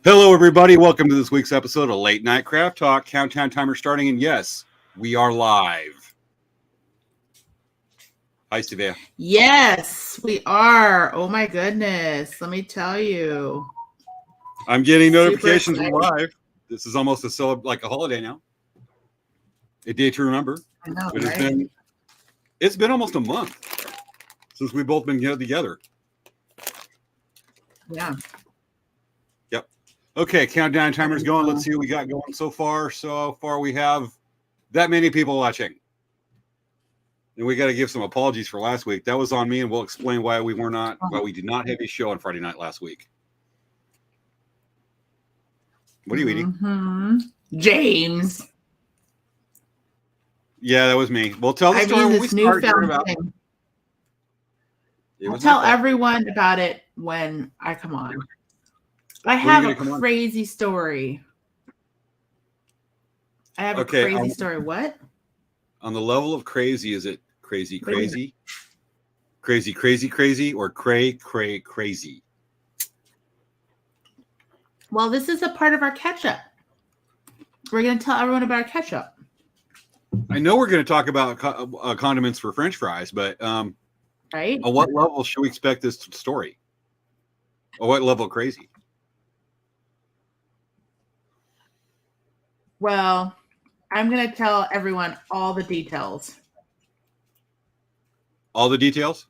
Hello, everybody. Welcome to this week's episode of Late Night Craft Talk. Countdown timer starting, and yes, we are live. Hi, Svea. Yes, we are. Oh my goodness. Let me tell you. I'm getting Super notifications excited. live. This is almost like a holiday now. A day to remember. I know, But right? it's been almost a month since we've both been together. Yeah. Yep. Okay, countdown timer's going. Let's see what we got going so far. So far, we have that many people watching. And we got to give some apologies for last week. That was on me, and we'll explain why we did not have a show on Friday night last week. What are you eating? James. Yeah, that was me. Well, tell the story when we started about. I'll tell everyone about it when I come on. I have a crazy story. I have a crazy story. What? On the level of crazy, is it crazy, or crazy? Well, this is a part of our catch-up. We're going to tell everyone about our catch-up. I know we're going to talk about condiments for French fries, but right? On what level should we expect this story? Or what level crazy? Well, I'm going to tell everyone all the details. All the details?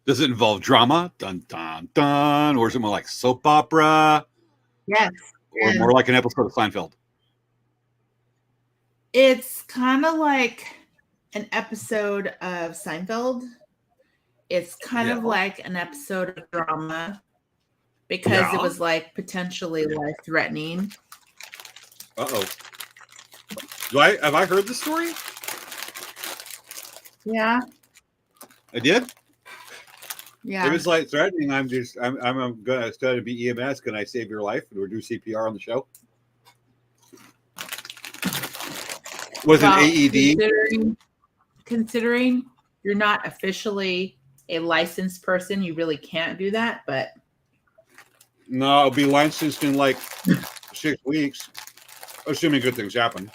Does it involve drama? Dun, dun, dun. Or is it more like soap opera? Yes. Or more like an episode of Seinfeld? It's kind of like an episode of Seinfeld. It's kind of like an episode of drama because it was like potentially life-threatening. Uh-oh. Have I heard the story? Yeah. I did? Yeah. It was like threatening. I'm gonna study to be EMS. Can I save your life? And we'll do CPR on the show. Was it AED? Considering you're not officially a licensed person, you really can't do that, but no, I'll be licensed in like 6 weeks, assuming good things happen.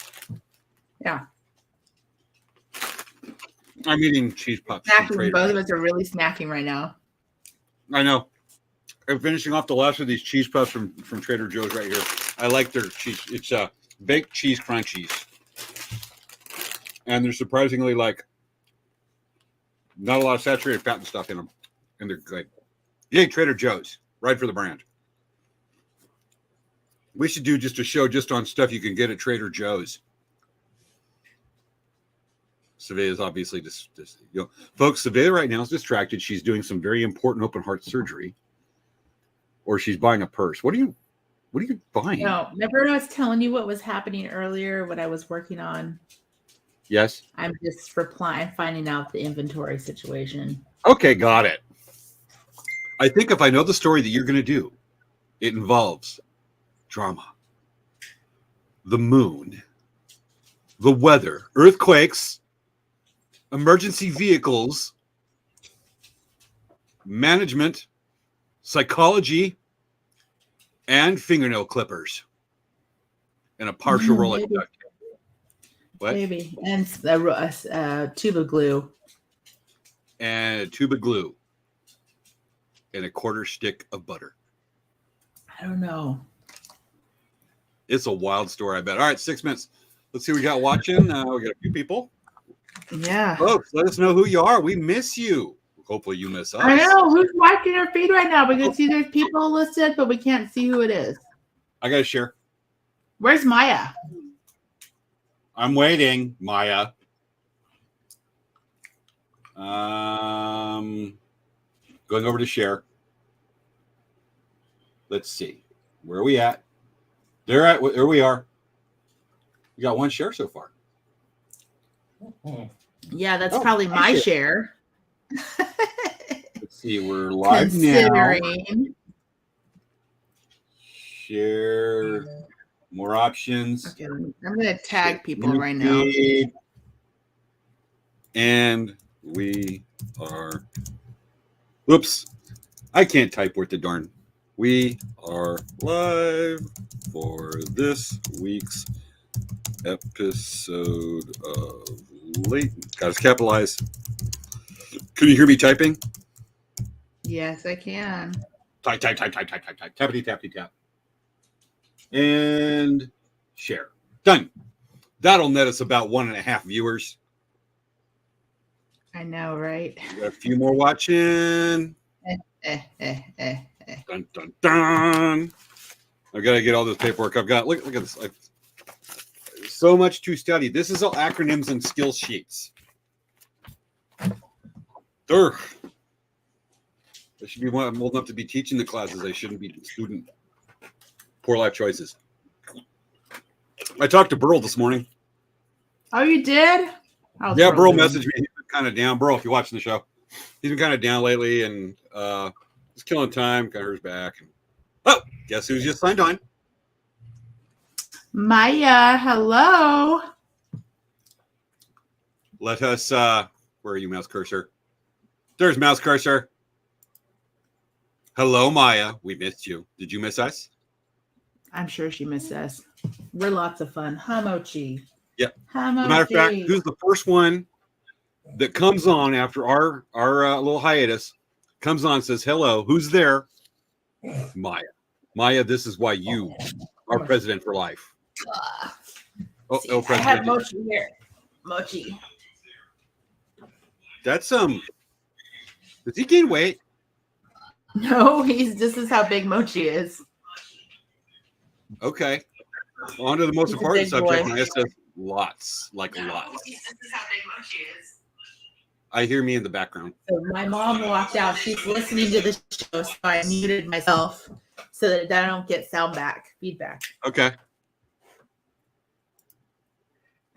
Yeah. I'm eating cheese puffs. Both of us are really snacking right now. I know. I'm finishing off the last of these cheese puffs from Trader Joe's right here. I like their cheese. It's baked cheese crunchies. And they're surprisingly like not a lot of saturated fat and stuff in them. And they're good. Yay, Trader Joe's. Right for the brand. We should do just a show just on stuff you can get at Trader Joe's. Svea is obviously folks, Svea right now is distracted. She's doing some very important open heart surgery. Or she's buying a purse. What are you buying? No, remember I was telling you what was happening earlier, what I was working on? Yes. I'm just finding out the inventory situation. Okay, got it. I think if I know the story that you're going to do, it involves drama, the moon, the weather, earthquakes, emergency vehicles, management, psychology, and fingernail clippers, and a partial roll of duct tape. What? Maybe. And a tube of glue. And a tube of glue. And a quarter stick of butter. I don't know. It's a wild story, I bet. All right, 6 minutes. Let's see what we got watching. We got a few people. Yeah. Folks, let us know who you are. We miss you. Hopefully you miss us. I know. Who's watching our feed right now? We can see there's people listed, but we can't see who it is. I got to share. Where's Maya? I'm waiting, Maya. Going over to share. Let's see. Where are we at? There we are. We got one share so far. Yeah, that's probably my share. Let's see. We're live now. Share. More options. Okay, I'm going to tag people right now. And we are. Oops. I can't type worth the darn. We are live for this week's episode of Late. Got us capitalized. Can you hear me typing? Yes, I can. Type. Tappity, tappity, tap. And share. Done. That'll net us about 1.5 viewers. I know, right? We got a few more watching. Dun, dun, dun. I've got to get all this paperwork. I've got, look at this. So much to study. This is all acronyms and skill sheets. Durr. I should be I'm old enough to be teaching the classes. I shouldn't be a student. Poor life choices. I talked to Burl this morning. Oh, you did? Yeah, Burl messaged me. He's been kind of down. Burl, if you're watching the show, he's been kind of down lately and he's killing time. Kind of hurt his back. Oh, guess who's just signed on? Maya, hello. Let us, where are you, mouse cursor? There's mouse cursor. Hello, Maya. We missed you. Did you miss us? I'm sure she missed us. We're lots of fun. Hamochi. Yep. Hamochi. As a matter of fact, who's the first one that comes on after our little hiatus, comes on and says, hello, who's there? Maya. Maya, this is why you are president for life. Oh, See, I have Mochi here. Mochi. That's does he gain weight? No, this is how big Mochi is. Okay. On to the most He's important subject. boy. And I said lots, like lots. This is how big Mochi is. I hear me in the background. So my mom walked out. She's listening to the show, so I muted myself so that I don't get feedback. Okay.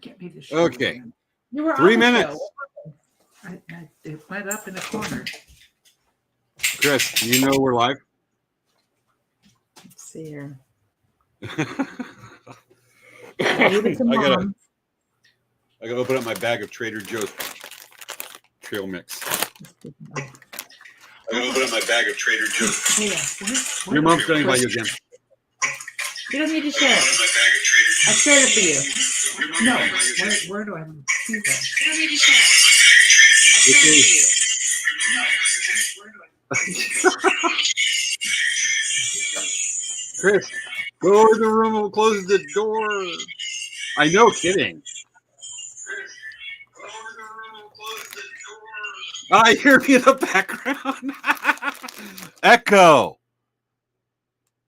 Can't be the show. Okay. You were 3 on the minutes. show. It went up in the corner. Chris, you know we're live? Let's see here. I gotta open up my bag of Trader Joe's trail mix. I gotta open up my bag of Trader Joe's. Hey, where- Your mom's standing by you again. You don't need to share it. I shared it for you. No, where do I see that? You don't need to share it. I shared it for you. Chris, go in the room and close the door. I know, kidding. I hear me in the background. Echo.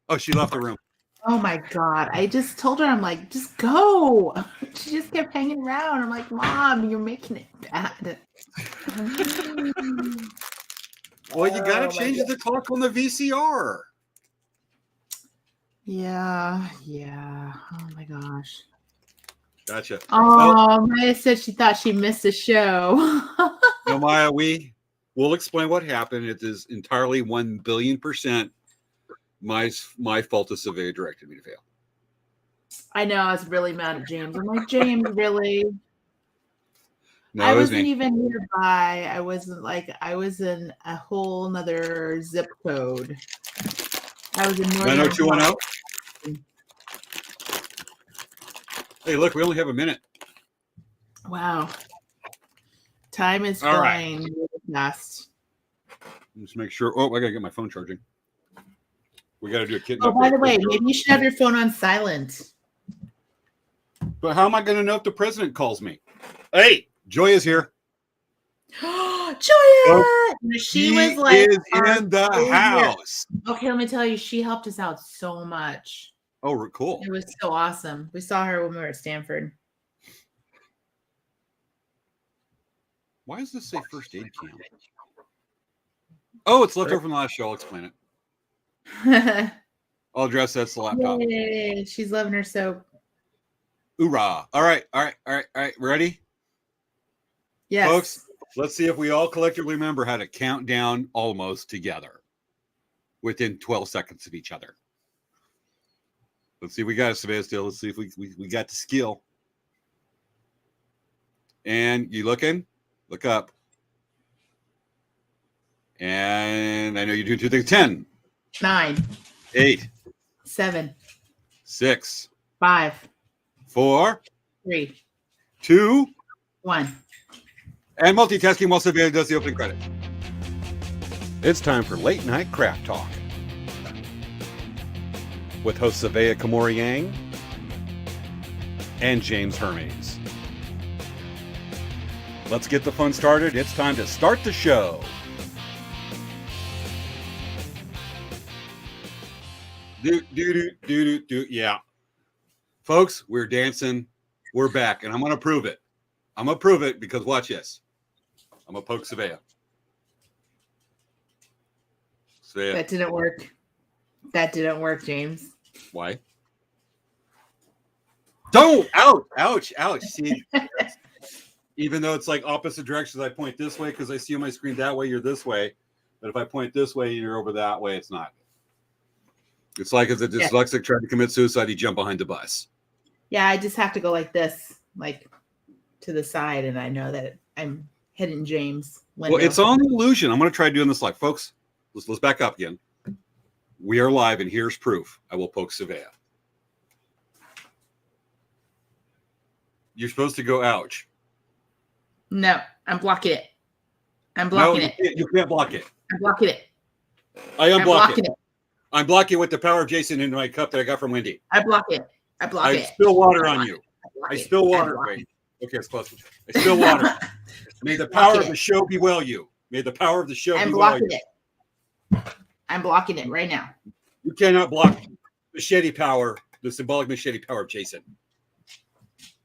Oh, she left the room. Oh my God. I just told her, I'm like, just go. She just kept hanging around. I'm like, Mom, you're making it bad. Well, you got Oh, to my change God. the clock on the VCR. Yeah. Oh my gosh. Gotcha. Oh, Maya said she thought she missed the show. No, Maya, we will explain what happened. It is entirely 1,000,000,000% my fault. The surveyor directed me to fail. I know. I was really mad at James. I'm like, James, really? No, I it was wasn't me. even nearby. I was in a whole nother zip code. I was in Northern 90210. Hey, look, we only have a minute. Wow. Time is All right. flying really fast. Just make sure. Oh, I gotta get my phone charging. We gotta do a kitten. Oh, by the update. way, maybe you should have your phone on silent. But how am I gonna know if the president calls me? Hey, Joy is here. Joya! She was like is in the house. Okay, let me tell you, she helped us out so much. Oh, cool. It was so awesome. We saw her when we were at Stanford. Why does this say first aid camp? Oh, it's left over from the last show. I'll explain it. I'll address that's the laptop. Yay, she's loving her soap. Hoorah. All right. Ready? Yes. Folks, let's see if we all collectively remember how to count down almost together within 12 seconds of each other. Let's see if we got a Svea still. Let's see if we got the skill. And you looking? Look up. And I know you do 2 things. 10. 9. 8, 7, 6, 5, 4, 3, 2, 1. and multitasking while Svea does the opening credit. It's time for Late Night Craft Talk with hosts Svea Kamori-Yang and James Hermes. Let's get the fun started. It's time to start the show. Do. Yeah. Folks, we're dancing. We're back, and I'm going to prove it. I'm going to prove it because watch this. I'm going to poke Svea. Svea. That didn't work. That didn't work, James. Why? Don't! Ouch! Ouch! Ouch! See, even though it's like opposite directions, I point this way because I see on my screen that way, you're this way. But if I point this way, you're over that way. It's not. It's like as a dyslexic trying to commit suicide, you jump behind the bus. Yeah, I just have to go like this, like to the side, and I know that I'm hitting James' window. Well, it's all an illusion. I'm going to try doing this live. Folks, let's back up again. We are live, and here's proof. I will poke Svea. You're supposed to go, ouch. No, I'm blocking it. I'm blocking it. You can't block it. I'm blocking it. I unblock I'm blocking it. it. I'm blocking with the power of Jason in my cup that I got from Wendy. I block it. I block I it. spill water on you. I it. spill water. Wait. Okay, it's close. I spill water. May the power of the show be well you. May the power of the show I'm be well blocking you. it. I'm blocking it right now. You cannot block machete power, the symbolic machete power of Jason.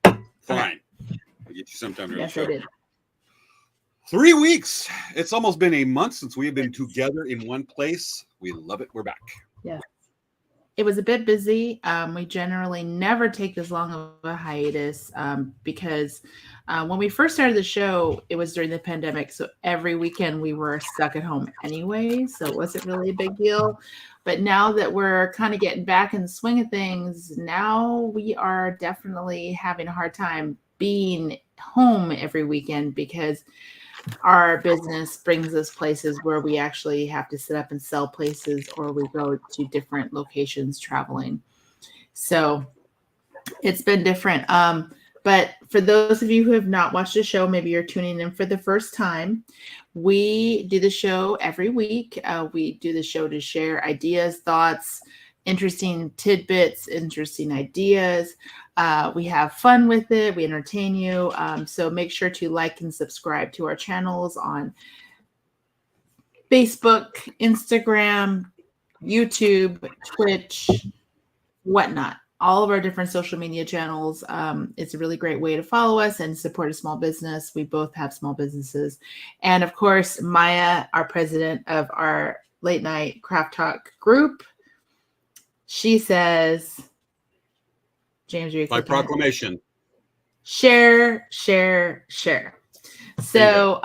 Fine. Okay. I'll get you sometime during Yes, the I show. did. 3 weeks. It's almost been a month since we have been together in one place. We love it. We're back. Yeah. It was a bit busy. We generally never take this long of a hiatus because when we first started the show, it was during the pandemic. So every weekend we were stuck at home anyway. So it wasn't really a big deal. But now that we're kind of getting back in the swing of things, now we are definitely having a hard time being home every weekend because our business brings us places where we actually have to sit up and sell places, or we go to different locations traveling. So it's been different. But for those of you who have not watched the show, maybe you're tuning in for the first time. We do the show every week. We do the show to share ideas, thoughts, interesting tidbits, interesting ideas. We have fun with it. We entertain you. So make sure to like and subscribe to our channels on Facebook, Instagram, YouTube, Twitch, whatnot. All of our different social media channels. It's a really great way to follow us and support a small business. We both have small businesses. And of course, Maya, our president of our Late Night Craft Talk group, she says, James, are you By proclamation. share. So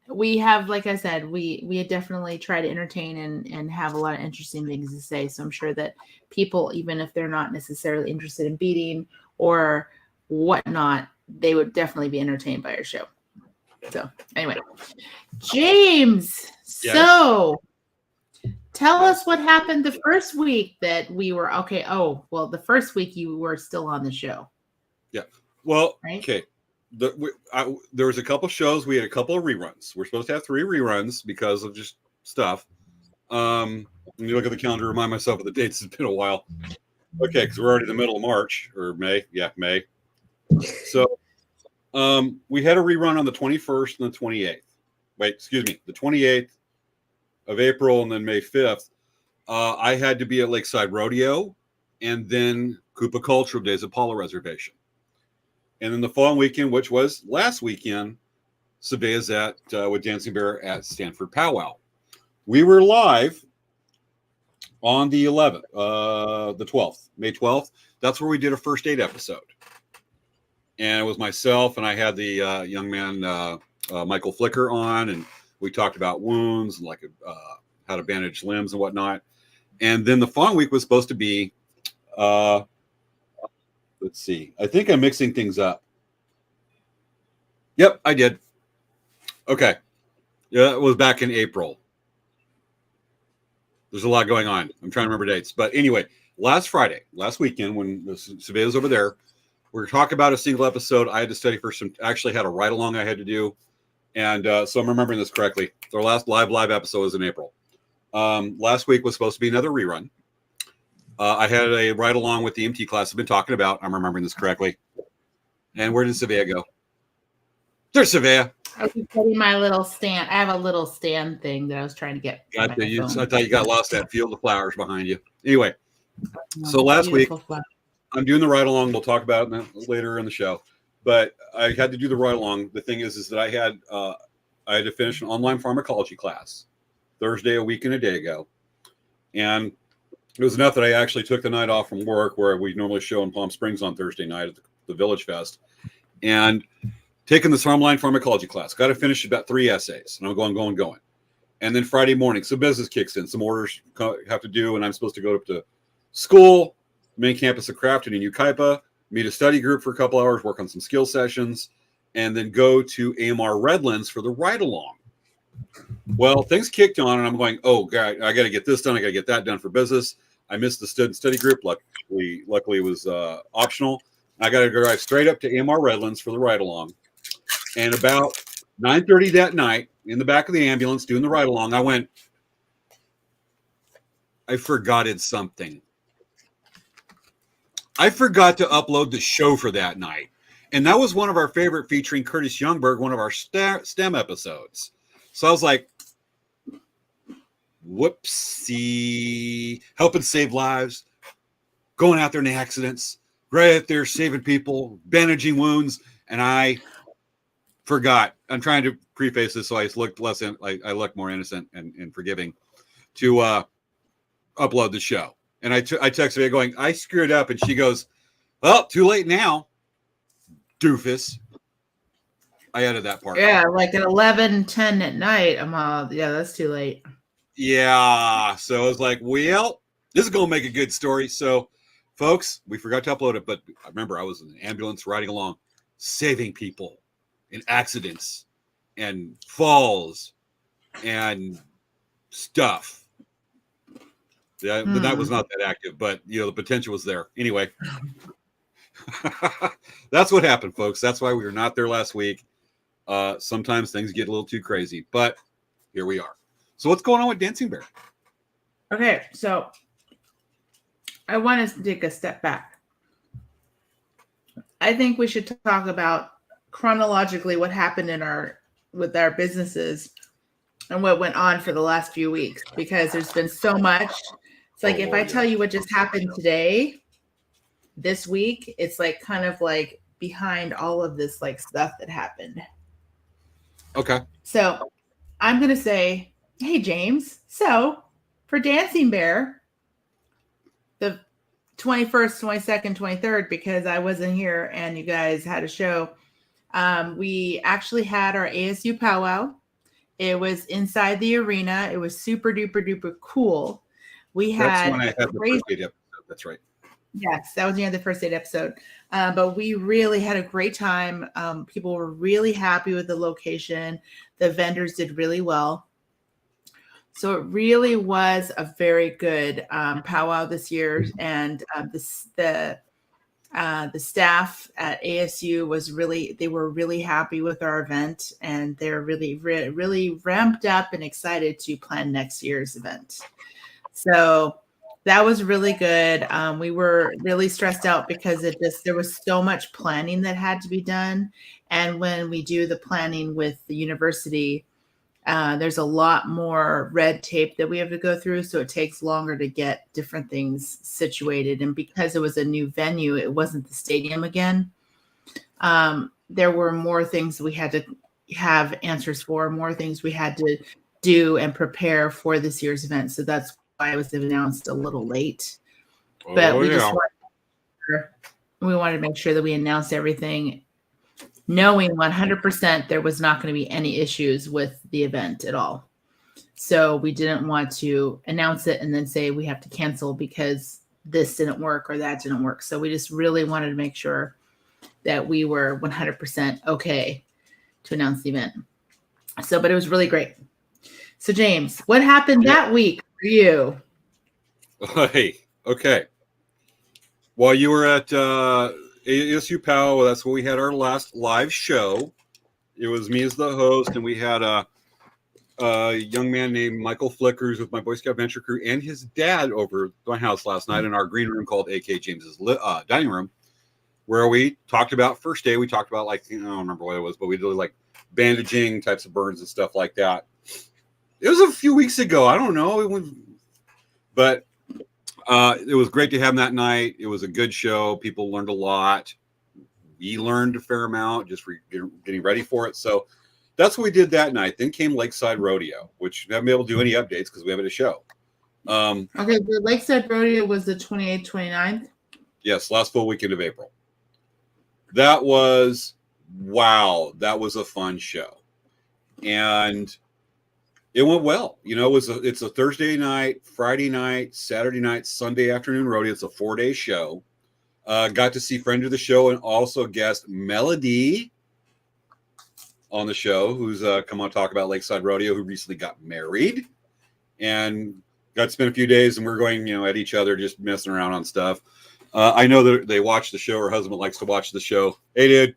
we have, like I said, we definitely try to entertain and have a lot of interesting things to say. So I'm sure that people, even if they're not necessarily interested in beading or whatnot, they would definitely be entertained by our show. So anyway, James, Yes. So tell us what happened the first week that we were okay. Oh, well, the first week you were still on the show. Yeah. Well, right? Okay. There was a couple shows. We had a couple of reruns. We're supposed to have 3 reruns because of just stuff. Let me look at the calendar, remind myself of the dates. It's been a while. Okay, because we're already in the middle of March or May. Yeah, May. So we had a rerun on the 21st and the 28th. Wait, excuse me, the 28th of April and then May 5th. I had to be at Lakeside Rodeo and then Koopa Cultural Days Apollo Reservation. And then the following weekend, which was last weekend, Svea's at with Dancing Bear at Stanford Powwow. We were live on the 11th, the 12th, May 12th. That's where we did a first date episode. And it was myself, and I had the young man, Michael Flicker, on, and we talked about wounds and like how to bandage limbs and whatnot. And then the following week was supposed to be, let's see, I think I'm mixing things up. Yep, I did. Okay. Yeah, it was back in April. There's a lot going on. I'm trying to remember dates. But anyway, last weekend, when Svea was over there, we were talking about a single episode. I had to study for some, actually had a ride along I had to do. And so I'm remembering this correctly. Our last live episode was in April. Last week was supposed to be another rerun. I had a ride along with the MT class I've been talking about. I'm remembering this correctly. And where did Svea go? There's Svea. I was putting my little stand. I have a little stand thing that I was trying to get. I thought you got lost that field of flowers behind you. Anyway, so last week I'm doing the ride along. We'll talk about it later in the show. But I had to do the ride along. The thing is that I had to finish an online pharmacology class Thursday, a week and a day ago, and it was enough that I actually took the night off from work, where we normally show in Palm Springs on Thursday night at the Village Fest, and taking this online pharmacology class. Got to finish about 3 essays, and I'm going. And then Friday morning, some business kicks in. Some orders have to do, and I'm supposed to go up to school, main campus of Crafton in Ukaipa, meet a study group for a couple hours, work on some skill sessions, and then go to AMR Redlands for the ride-along. Well, things kicked on, and I'm going, oh, God, I got to get this done. I got to get that done for business. I missed the study group. Luckily, it was optional. I got to drive straight up to AMR Redlands for the ride-along. And about 9:30 that night, in the back of the ambulance doing the ride-along, I went, I forgotted something. I forgot to upload the show for that night. And that was one of our favorite, featuring Curtis Youngberg, one of our STEM episodes. So I was like, whoopsie, helping save lives, going out there in the accidents, right out there saving people, bandaging wounds, and I forgot. I'm trying to preface this so I look I look more innocent and forgiving to upload the show. And I texted her going, I screwed up, and she goes, well, too late now, doofus. I added that part. Yeah, like at 11:10 at night. I'm all, yeah, that's too late. Yeah. So I was like, well, this is going to make a good story. So, folks, we forgot to upload it, but I remember I was in an ambulance riding along, saving people in accidents and falls and stuff. Yeah, but that was not that active, but the potential was there. Anyway, that's what happened, folks. That's why we were not there last week. Sometimes things get a little too crazy, but here we are. So what's going on with Dancing Bear? Okay, so I want to take a step back. I think we should talk about chronologically what happened with our businesses and what went on for the last few weeks, because there's been so much. It's like, if I tell you what just happened today, this week, it's like kind of like behind all of this like stuff that happened. Okay. So I'm going to say, hey, James. So for Dancing Bear, the 21st, 22nd, 23rd, because I wasn't here and you guys had a show, we actually had our ASU powwow. It was inside the arena. It was super duper duper cool. That's when I had the first date episode. That's right. Yes, that was the end of the first date episode. But we really had a great time. People were really happy with the location. The vendors did really well. So it really was a very good powwow this year. And the staff at ASU they were really happy with our event, and they're really ramped up and excited to plan next year's event. So that was really good. We were really stressed out because there was so much planning that had to be done. And when we do the planning with the university, there's a lot more red tape that we have to go through. So it takes longer to get different things situated. And because it was a new venue, it wasn't the stadium again. There were more things we had to have answers for, more things we had to do and prepare for this year's event. So that's why it was announced a little late. But we wanted to make sure that we announced everything, knowing 100% there was not going to be any issues with the event at all. So we didn't want to announce it and then say we have to cancel because this didn't work or that didn't work. So we just really wanted to make sure that we were 100% okay to announce the event. So, but it was really great. So James, what happened that week for you. Hey, okay. While you were at ASU PAL, that's where we had our last live show. It was me as the host, and we had a young man named Michael Flickers with my Boy Scout Venture Crew and his dad over at my house last night in our green room called AK James's dining room, where we talked about first day. We talked about I don't remember what it was, but we did like bandaging types of burns and stuff like that. It was a few weeks ago. I don't know. But it was great to have him that night. It was a good show. People learned a lot. We learned a fair amount just getting ready for it. So that's what we did that night. Then came Lakeside Rodeo, which we haven't been able to do any updates because we haven't had a show. Okay, the Lakeside Rodeo was the 28th, 29th? Yes, last full weekend of April. That was, wow, that was a fun show. And it went well. It's a Thursday night, Friday night, Saturday night, Sunday afternoon rodeo. It's a 4-day show. Got to see friend of the show and also guest Melody on the show, who's come on to talk about Lakeside Rodeo, who recently got married and got to spend a few days, and we're going, at each other, just messing around on stuff. I know that they watch the show. Her husband likes to watch the show. Hey, dude.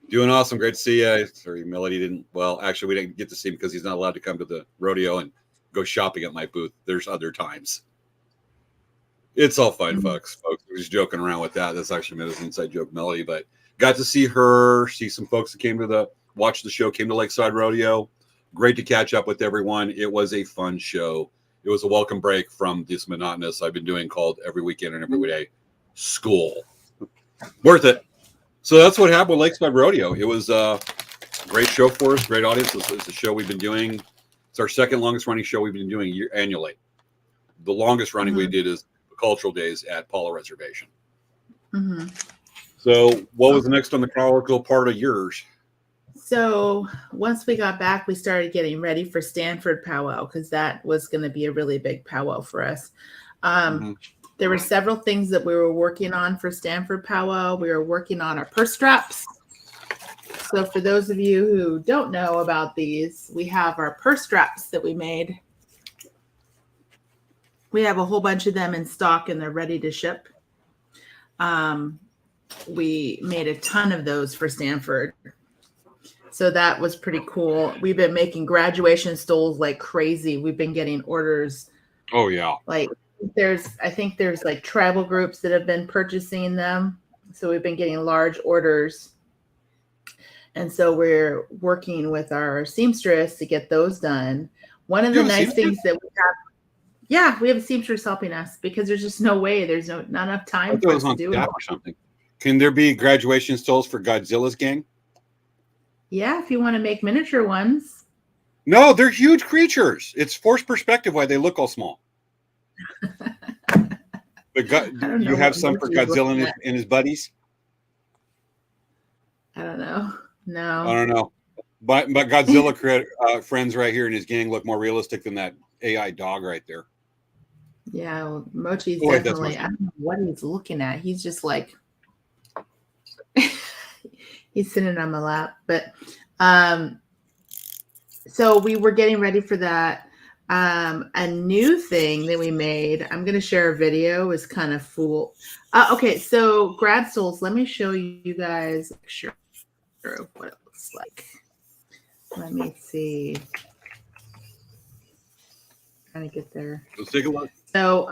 Doing awesome. Great to see you. Sorry, Melody didn't. Well, actually, we didn't get to see him because he's not allowed to come to the rodeo and go shopping at my booth. There's other times. It's all fine, folks. We're just joking around with that. That's actually an inside joke, Melody. But got to see her, see some folks that came to watch the show, came to Lakeside Rodeo. Great to catch up with everyone. It was a fun show. It was a welcome break from this monotonous I've been doing called every weekend and every day school. Worth it. So that's what happened with Lakeside Rodeo. It was a great show for us, great audience. It's a show we've been doing. It's our second longest running show we've been doing annually. The longest running we did is the Cultural Days at Paula Reservation. Mm-hmm. So what was the next on the chronological part of yours? So once we got back, we started getting ready for Stanford powwow because that was going to be a really big powwow for us. There were several things that we were working on for Stanford powwow. We were working on our purse straps. So for those of you who don't know about these, we have our purse straps that we made. We have a whole bunch of them in stock and they're ready to ship. We made a ton of those for Stanford. So that was pretty cool. We've been making graduation stoles like crazy. We've been getting orders. Oh, yeah. I think there's like tribal groups that have been purchasing them. So we've been getting large orders. And so we're working with our seamstress to get those done. One of the nice things that we have, we have a seamstress helping us because there's just no way. There's not enough time for us to do it. Or something. Can there be graduation stoles for Godzilla's gang? Yeah, if you want to make miniature ones. No, they're huge creatures. It's forced perspective why they look all small. You have some for Godzilla and his buddies? I don't know. No. I don't know. But Godzilla friends right here and his gang look more realistic than that AI dog right there. Yeah, well, Mochi's definitely, I don't know what he's looking at. He's just like, he's sitting on my lap. But so we were getting ready for that. A new thing that we made, I'm going to share a video, is kind of cool. Okay, so grad stoles, let me show you guys a picture of what it looks like. Let me see. Trying to get there. Let's take a look. So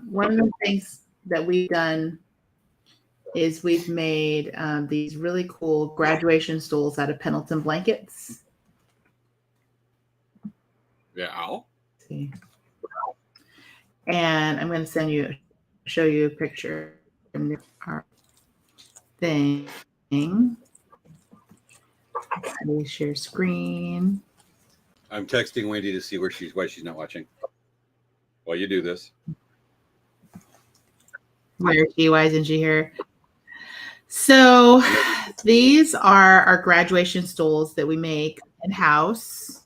one of the things that we've done is we've made these really cool graduation stoles out of Pendleton blankets. Yeah. See. And I'm going to show you a picture in our thing. How do you share screen? I'm texting Wendy to see why she's not watching. While you do this. Where is she? Why isn't she here? So these are our graduation stoles that we make in-house.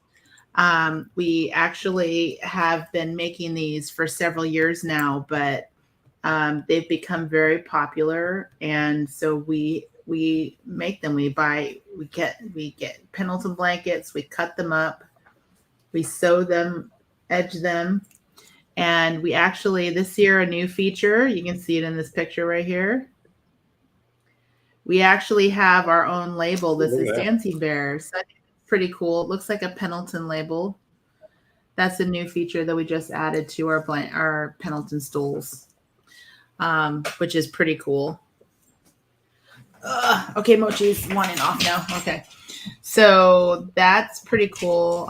We actually have been making these for several years now, but they've become very popular, and so we make them. We get Pendleton blankets, we cut them up, we sew them edge them. And we actually, this year, a new feature, you can see it in this picture right here. We actually have our own label. This is Dancing Bears. So pretty cool. It looks like a Pendleton label. That's a new feature that we just added to our Pendleton stools, which is pretty cool. Okay, Mochi's wanting off now. Okay. So that's pretty cool.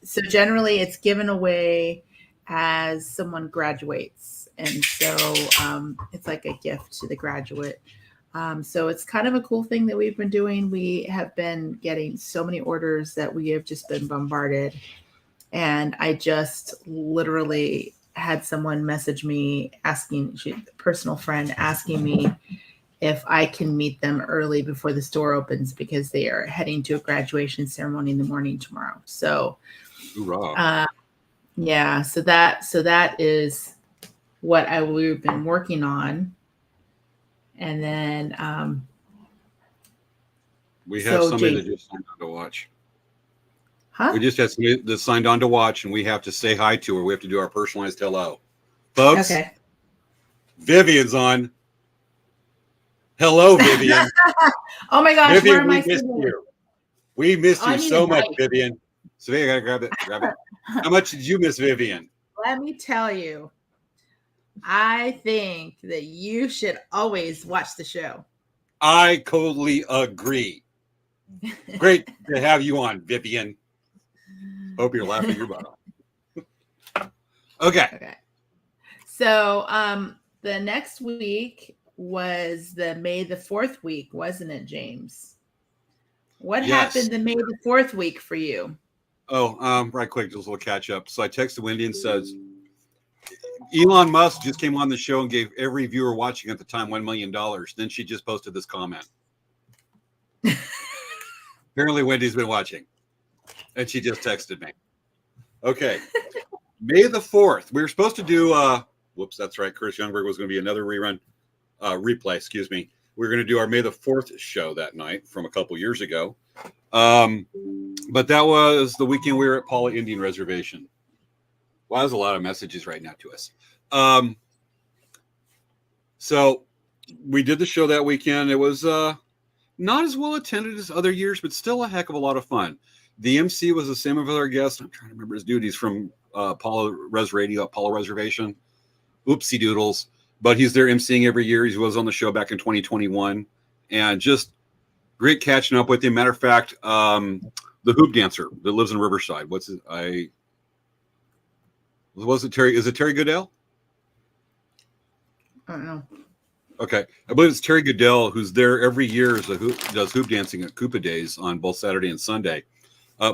So generally it's given away as someone graduates. And so it's like a gift to the graduate. So it's kind of a cool thing that we've been doing. We have been getting so many orders that we have just been bombarded. And I just literally had someone message me asking, a personal friend asking me if I can meet them early before the store opens because they are heading to a graduation ceremony in the morning tomorrow. So, yeah, so that is what we've been working on. And then we have somebody that just signed on to watch. Huh? We just had somebody that signed on to watch, and we have to say hi to her. We have to do our personalized hello. Folks, okay. Vivian's on. Hello, Vivian. Oh my gosh, Vivian, where am we I missed sitting? you. We missed you so much, bite. Vivian. So you gotta grab it. Grab it. How much did you miss Vivian? Let me tell you, I think that you should always watch the show. I totally agree. Great to have you on, Vivian. Hope you're laughing your butt off. Okay. So the next week was the May the 4th week, wasn't it, James? What happened the May the 4th week for you? Oh, right quick, just a little catch up. So I texted Wendy and says, Elon Musk just came on the show and gave every viewer watching at the time $1 million. Then she just posted this comment. Apparently Wendy's been watching. And she just texted me. Okay. May the 4th. We were supposed to do, whoops, that's right. Chris Youngberg was going to be another replay, excuse me. We were going to do our May the 4th show that night from a couple years ago. But that was the weekend we were at Paula Indian Reservation. Well, there's a lot of messages right now to us. So we did the show that weekend. It was not as well attended as other years, but still a heck of a lot of fun. The MC was the same as our guest. I'm trying to remember his dude. He's from Paula Res Radio at Paula Reservation. Oopsie doodles. But he's there emceeing every year. He was on the show back in 2021. And just great catching up with him. Matter of fact, the hoop dancer that lives in Riverside. Was it Terry? Is it Terry Goodell? I don't know. Okay. I believe it's Terry Goodell, who's there every year as does hoop dancing at Koopa Days on both Saturday and Sunday.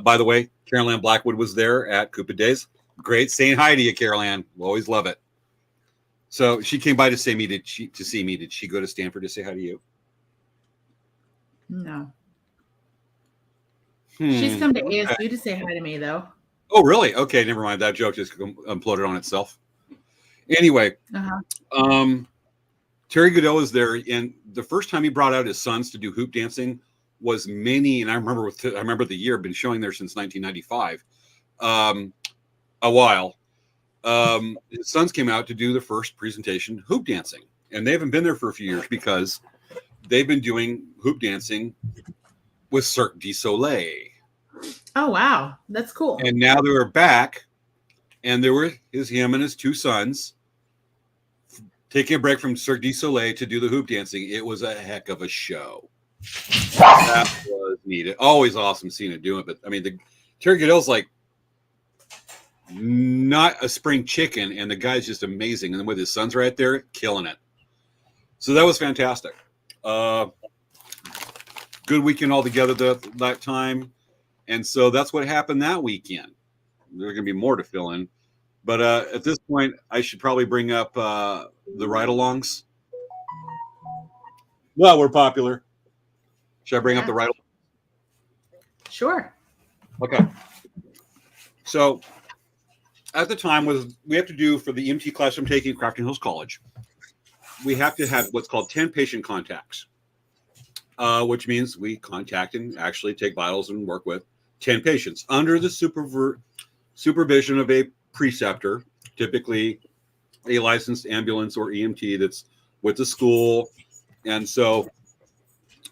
By the way, Carol Ann Blackwood was there at Koopa Days. Great saying hi to you, Carol Ann. We'll always love it. So she came by to see me. Did she go to Stanford to say hi to you? No. She's come to ASU to say hi to me, though. Oh, really? Okay, never mind. That joke just imploded on itself. Anyway, Terry Goodell was there, and the first time he brought out his sons to do hoop dancing was and I remember the year, been showing there since 1995, a while. His sons came out to do the first presentation hoop dancing, and they haven't been there for a few years because they've been doing hoop dancing with Cirque du Soleil. Oh, wow. That's cool. And now they were back, and there were him and his two sons taking a break from Cirque du Soleil to do the hoop dancing. It was a heck of a show. That was neat. Always awesome seeing it doing it. But I mean, Terry Goodell's like not a spring chicken, and the guy's just amazing. And then with his sons right there, killing it. So that was fantastic. Good weekend altogether that time. And so that's what happened that weekend. There are going to be more to fill in. But at this point, I should probably bring up the ride-alongs. Well, we're popular. Should I bring up the ride-alongs? Sure. Okay. So at the time, we have to do for the EMT class I'm taking at Crafton Hills College, we have to have what's called 10 patient contacts, which means we contact and actually take vitals and work with 10 patients under the supervision of a preceptor, typically a licensed ambulance or EMT that's with the school. And so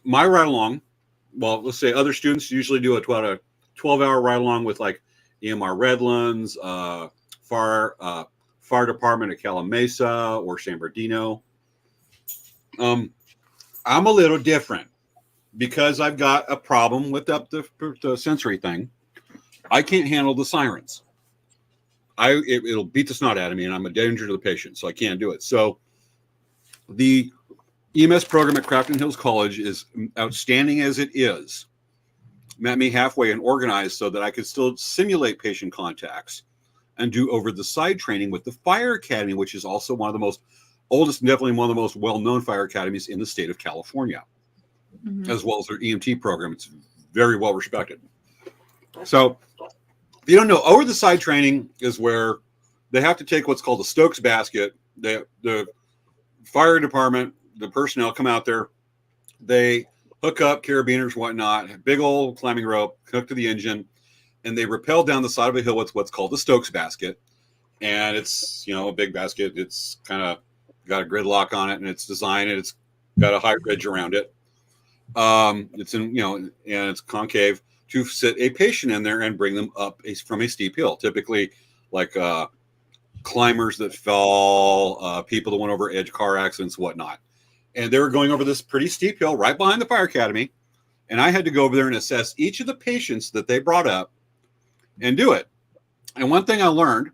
my ride along, well, let's say other students usually do a 12-hour ride along with like EMR Redlands, fire department at Calamasa or San Bernardino. I'm a little different because I've got a problem with the sensory thing. I can't handle the sirens. It'll beat the snot out of me, and I'm a danger to the patient, so I can't do it. So the EMS program at Crafton Hills College is outstanding as it is. Met me halfway and organized so that I could still simulate patient contacts and do over-the-side training with the Fire Academy, which is also one of the most oldest and definitely one of the most well-known fire academies in the state of California, as well as their EMT program. It's very well respected. So if you don't know, over-the-side training is where they have to take what's called a Stokes basket. The fire department, the personnel come out there, they hook up carabiners, whatnot, big old climbing rope, hooked to the engine, and they rappel down the side of a hill with what's called the Stokes basket. And it's, a big basket. It's kind of got a gridlock on it, and it's designed, and it's got a high ridge around it. It's in, and it's concave to sit a patient in there and bring them up from a steep hill, typically like climbers that fell, people that went over edge car accidents, whatnot. And they were going over this pretty steep hill right behind the fire academy. And I had to go over there and assess each of the patients that they brought up and do it. And one thing I learned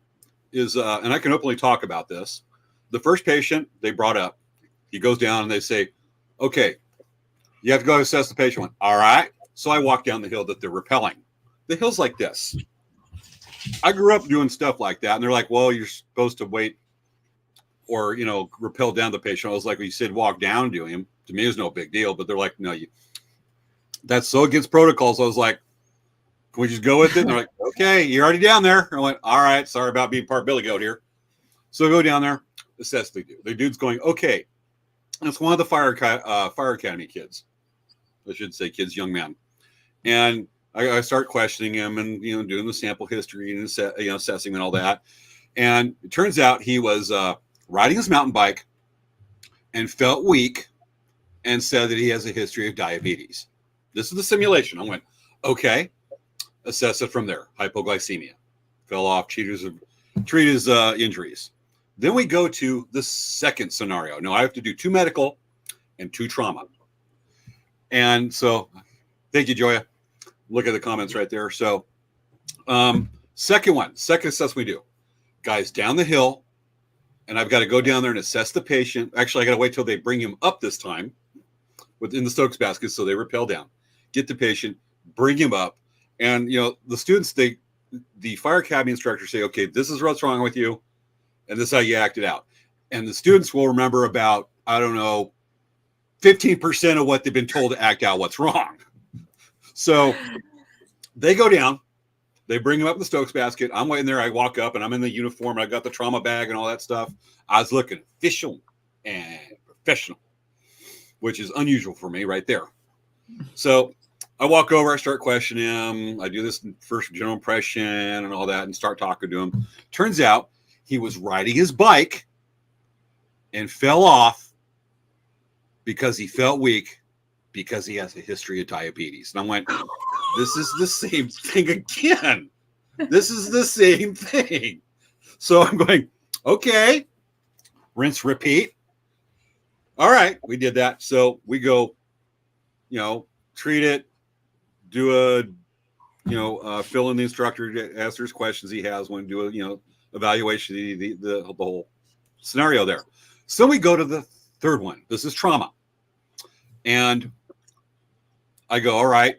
is, and I can openly talk about this, the first patient they brought up, he goes down and they say, okay, you have to go assess the patient. Went, all right. So I walk down the hill that they're rappelling. The hill's like this. I grew up doing stuff like that. And they're like, well, you're supposed to wait or, rappel down the patient. I was like, well, you said walk down to him. To me, it was no big deal. But they're like, no, that's so against protocols. I was like, can we just go with it? And they're like, okay, you're already down there. I went, all right, sorry about being part Billy Goat here. So I go down there, assess the dude. The dude's going, okay. It's one of the Fire Academy kids. I should say kids, young man. And I start questioning him and, doing the sample history and, assessing and all that. And it turns out he was riding his mountain bike and felt weak and said that he has a history of diabetes. This is the simulation. I went, okay, assess it from there. Hypoglycemia. Fell off, treat his injuries. Then we go to the second scenario. Now I have to do 2 medical and 2 trauma. And so, thank you, Joya. Look at the comments right there. So, second assessment we do. Guys down the hill, and I've got to go down there and assess the patient. Actually, I got to wait till they bring him up this time within the Stokes basket, so they rappel down. Get the patient, bring him up, and the students, the Fire Academy instructors say, okay, this is what's wrong with you, and this is how you act it out. And the students will remember about, 15% of what they've been told to act out what's wrong. So they go down, they bring him up in the Stokes basket. I'm waiting there. I walk up and I'm in the uniform. I got the trauma bag and all that stuff. I was looking official and professional, which is unusual for me right there. So I walk over, I start questioning him. I do this first general impression and all that and start talking to him. Turns out he was riding his bike and fell off because he felt weak because he has a history of diabetes. And I went, this is the same thing again. This is the same thing. So I'm going, okay, rinse, repeat. All right, we did that. So we go, treat it, do a, fill in the instructor, answer his questions he has when do a, evaluation, the whole scenario there. So we go to the third one. This is trauma. And I go, all right.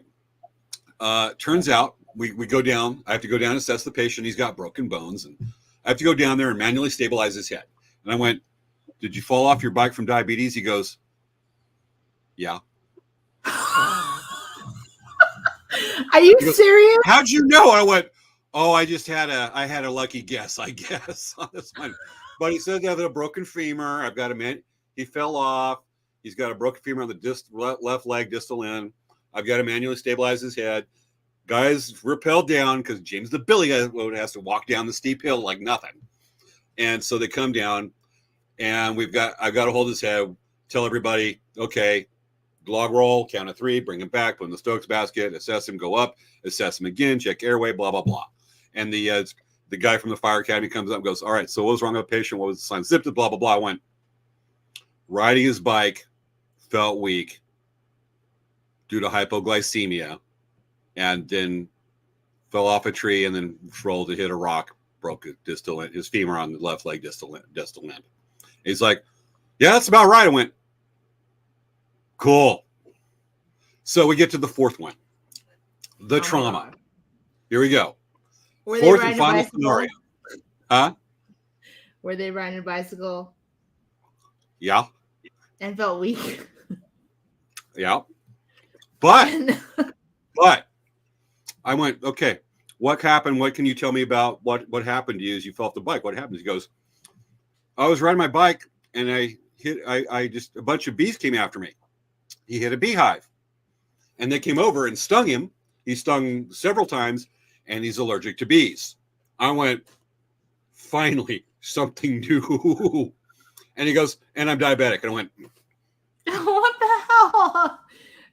Turns out we go down. I have to go down and assess the patient. He's got broken bones. And I have to go down there and manually stabilize his head. And I went, did you fall off your bike from diabetes? He goes, yeah. Are you serious? How'd you know? I went, oh, I had a lucky guess, I guess, on this one. But he said that a broken femur. I've got a man. He fell off. He's got a broken femur on the left leg distal end. I've got to manually stabilize his head. Guys rappelled down because James the Billy has to walk down the steep hill like nothing. And so they come down, and I've got to hold his head, tell everybody, okay, log roll, count of 3, bring him back, put him in the Stokes basket, assess him, go up, assess him again, check airway, blah, blah, blah. And the guy from the fire academy comes up and goes, all right, so what was wrong with the patient? What was the sign? Zipped it, blah, blah, blah. I went, riding his bike, felt weak due to hypoglycemia, and then fell off a tree and then rolled to hit a rock, broke his femur on the left leg distal end. He's like, yeah, that's about right. I went, cool. So we get to the fourth one, the trauma. Here we go. Were Fourth they and final scenario. Huh? Were they riding a bicycle? Yeah. And felt weak. Yeah. But I went, okay, what happened? What can you tell me about what happened to you as you fell off the bike? What happened? He goes, I was riding my bike and I just, a bunch of bees came after me. He hit a beehive and they came over and stung him. He stung several times and he's allergic to bees. I went, finally, something new. And he goes, and I'm diabetic. And I went, what the hell?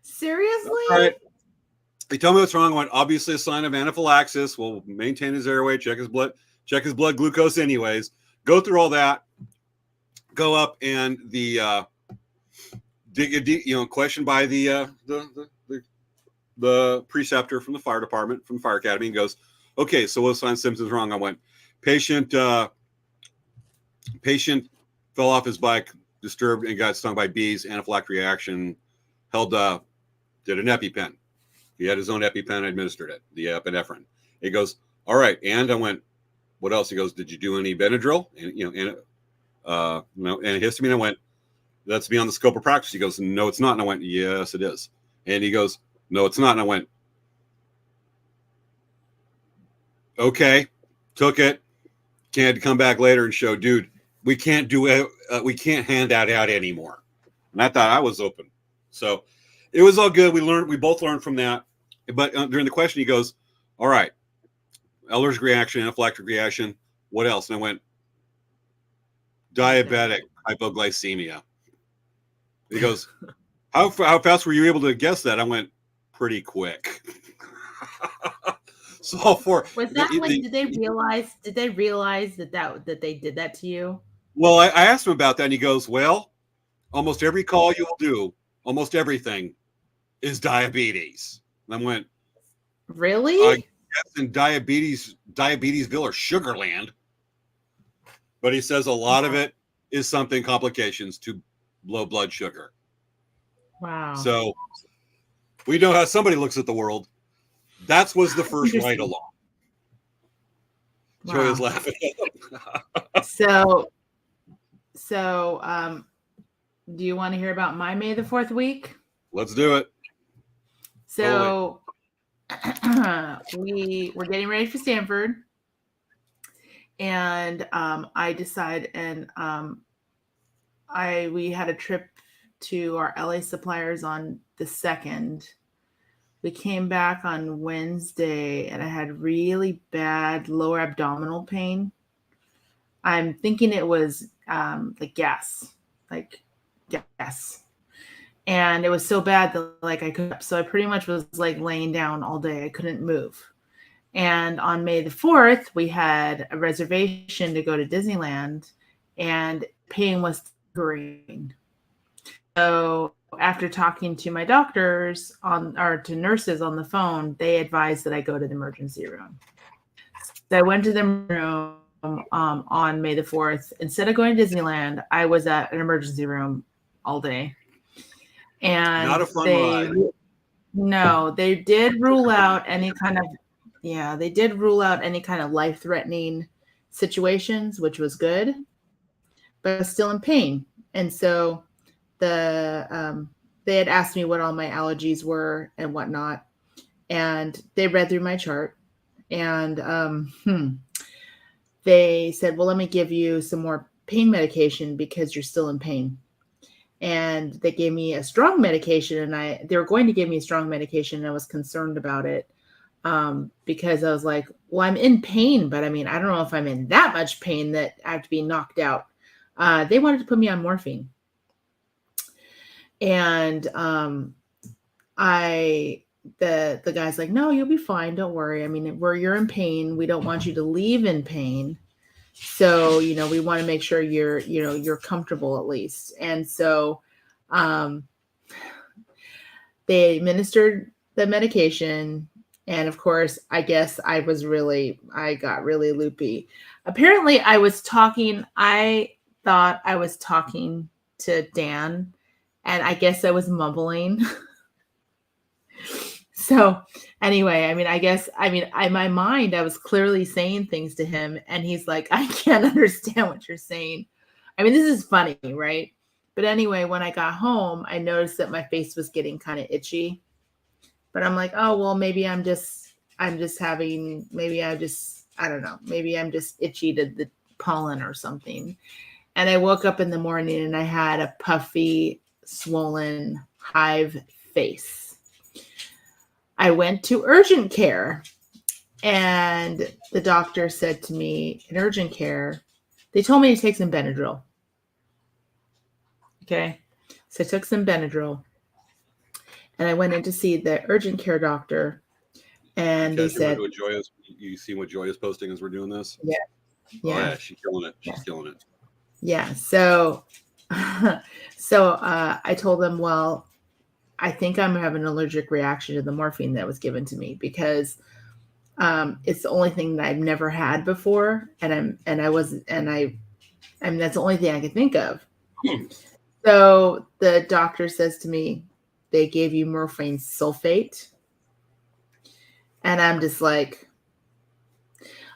Seriously? All right. He told me what's wrong. I went, obviously a sign of anaphylaxis. We'll maintain his airway, check his blood glucose anyways. Go through all that. Go up and the questioned by the preceptor from the fire department, from the fire academy, and goes, okay, so what signs symptoms wrong? I went, patient fell off his bike, disturbed and got stung by bees, anaphylactic reaction, did an EpiPen. He had his own EpiPen, administered it, the epinephrine. He goes, all right, and I went, what else? He goes, did you do any Benadryl? And antihistamine? I went, that's beyond the scope of practice. He goes, no, it's not. And I went, yes, it is. And he goes, no, it's not. And I went, okay, took it. Can't come back later and show, dude, we can't do it. We can't hand that out anymore. And I thought I was open. So it was all good. We both learned from that. But during the question, he goes, all right, allergic reaction, anaphylactic reaction. What else? And I went, diabetic, hypoglycemia. He goes, how fast were you able to guess that? I went, pretty quick. So for was that did they realize that they did that to you? Well, I asked him about that, and he goes, well, almost every call you'll do, almost everything is diabetes. And I went, really? I guess in Diabetesville or Sugarland. But he says a lot of it is something complications to low blood sugar. Wow. So we know how somebody looks at the world. That was the first ride along. Wow. Joy is laughing. So, do you want to hear about my May the 4th week? Let's do it. So, we were getting ready for Stanford, and I decided, and we had a trip to our LA suppliers on the 2nd. We came back on Wednesday, and I had really bad lower abdominal pain. I'm thinking it was gas. And it was so bad that I couldn't. So I pretty much was laying down all day. I couldn't move. And on May the 4th, we had a reservation to go to Disneyland, and pain was green. So after talking to my doctors to nurses on the phone, they advised that I go to the emergency room. So I went to the room on May the 4th. Instead of going to Disneyland, I was at an emergency room all day. And not a fun ride. No, they did rule out any kind of life-threatening situations, which was good, but I was still in pain. And so they had asked me what all my allergies were and whatnot, and they read through my chart, and they said, well, let me give you some more pain medication because you're still in pain. And they gave me a strong medication, and they were going to give me a strong medication, and I was concerned about it. because I was like, well, I'm in pain, but I mean, I don't know if I'm in that much pain that I have to be knocked out. They wanted to put me on morphine. And the guy's like, no, you'll be fine. Don't worry. I mean, you're in pain. We don't want you to leave in pain. So, we want to make sure you're comfortable at least. And so they administered the medication. And of course, I guess I got really loopy. Apparently I thought I was talking to Dan, and I guess I was mumbling. So anyway, in my mind, I was clearly saying things to him, and he's like, I can't understand what you're saying. I mean, this is funny, right? But anyway, when I got home, I noticed that my face was getting kind of itchy. But I'm like, oh, well, maybe I don't know, maybe I'm just itchy to the pollen or something. And I woke up in the morning and I had a puffy, swollen, hive face. I went to urgent care, and the doctor said to me in urgent care, they told me to take some Benadryl. Okay. So I took some Benadryl, and I went in to see the urgent care doctor, and they said, you see what Joy is posting as we're doing this? Yeah. Yeah. Oh, yeah, she's killing it. She's killing it. Yeah. So, I told them, well, I think I'm having an allergic reaction to the morphine that was given to me, because it's the only thing that I've never had before. And that's the only thing I could think of. So the doctor says to me, they gave you morphine sulfate. And I'm just like,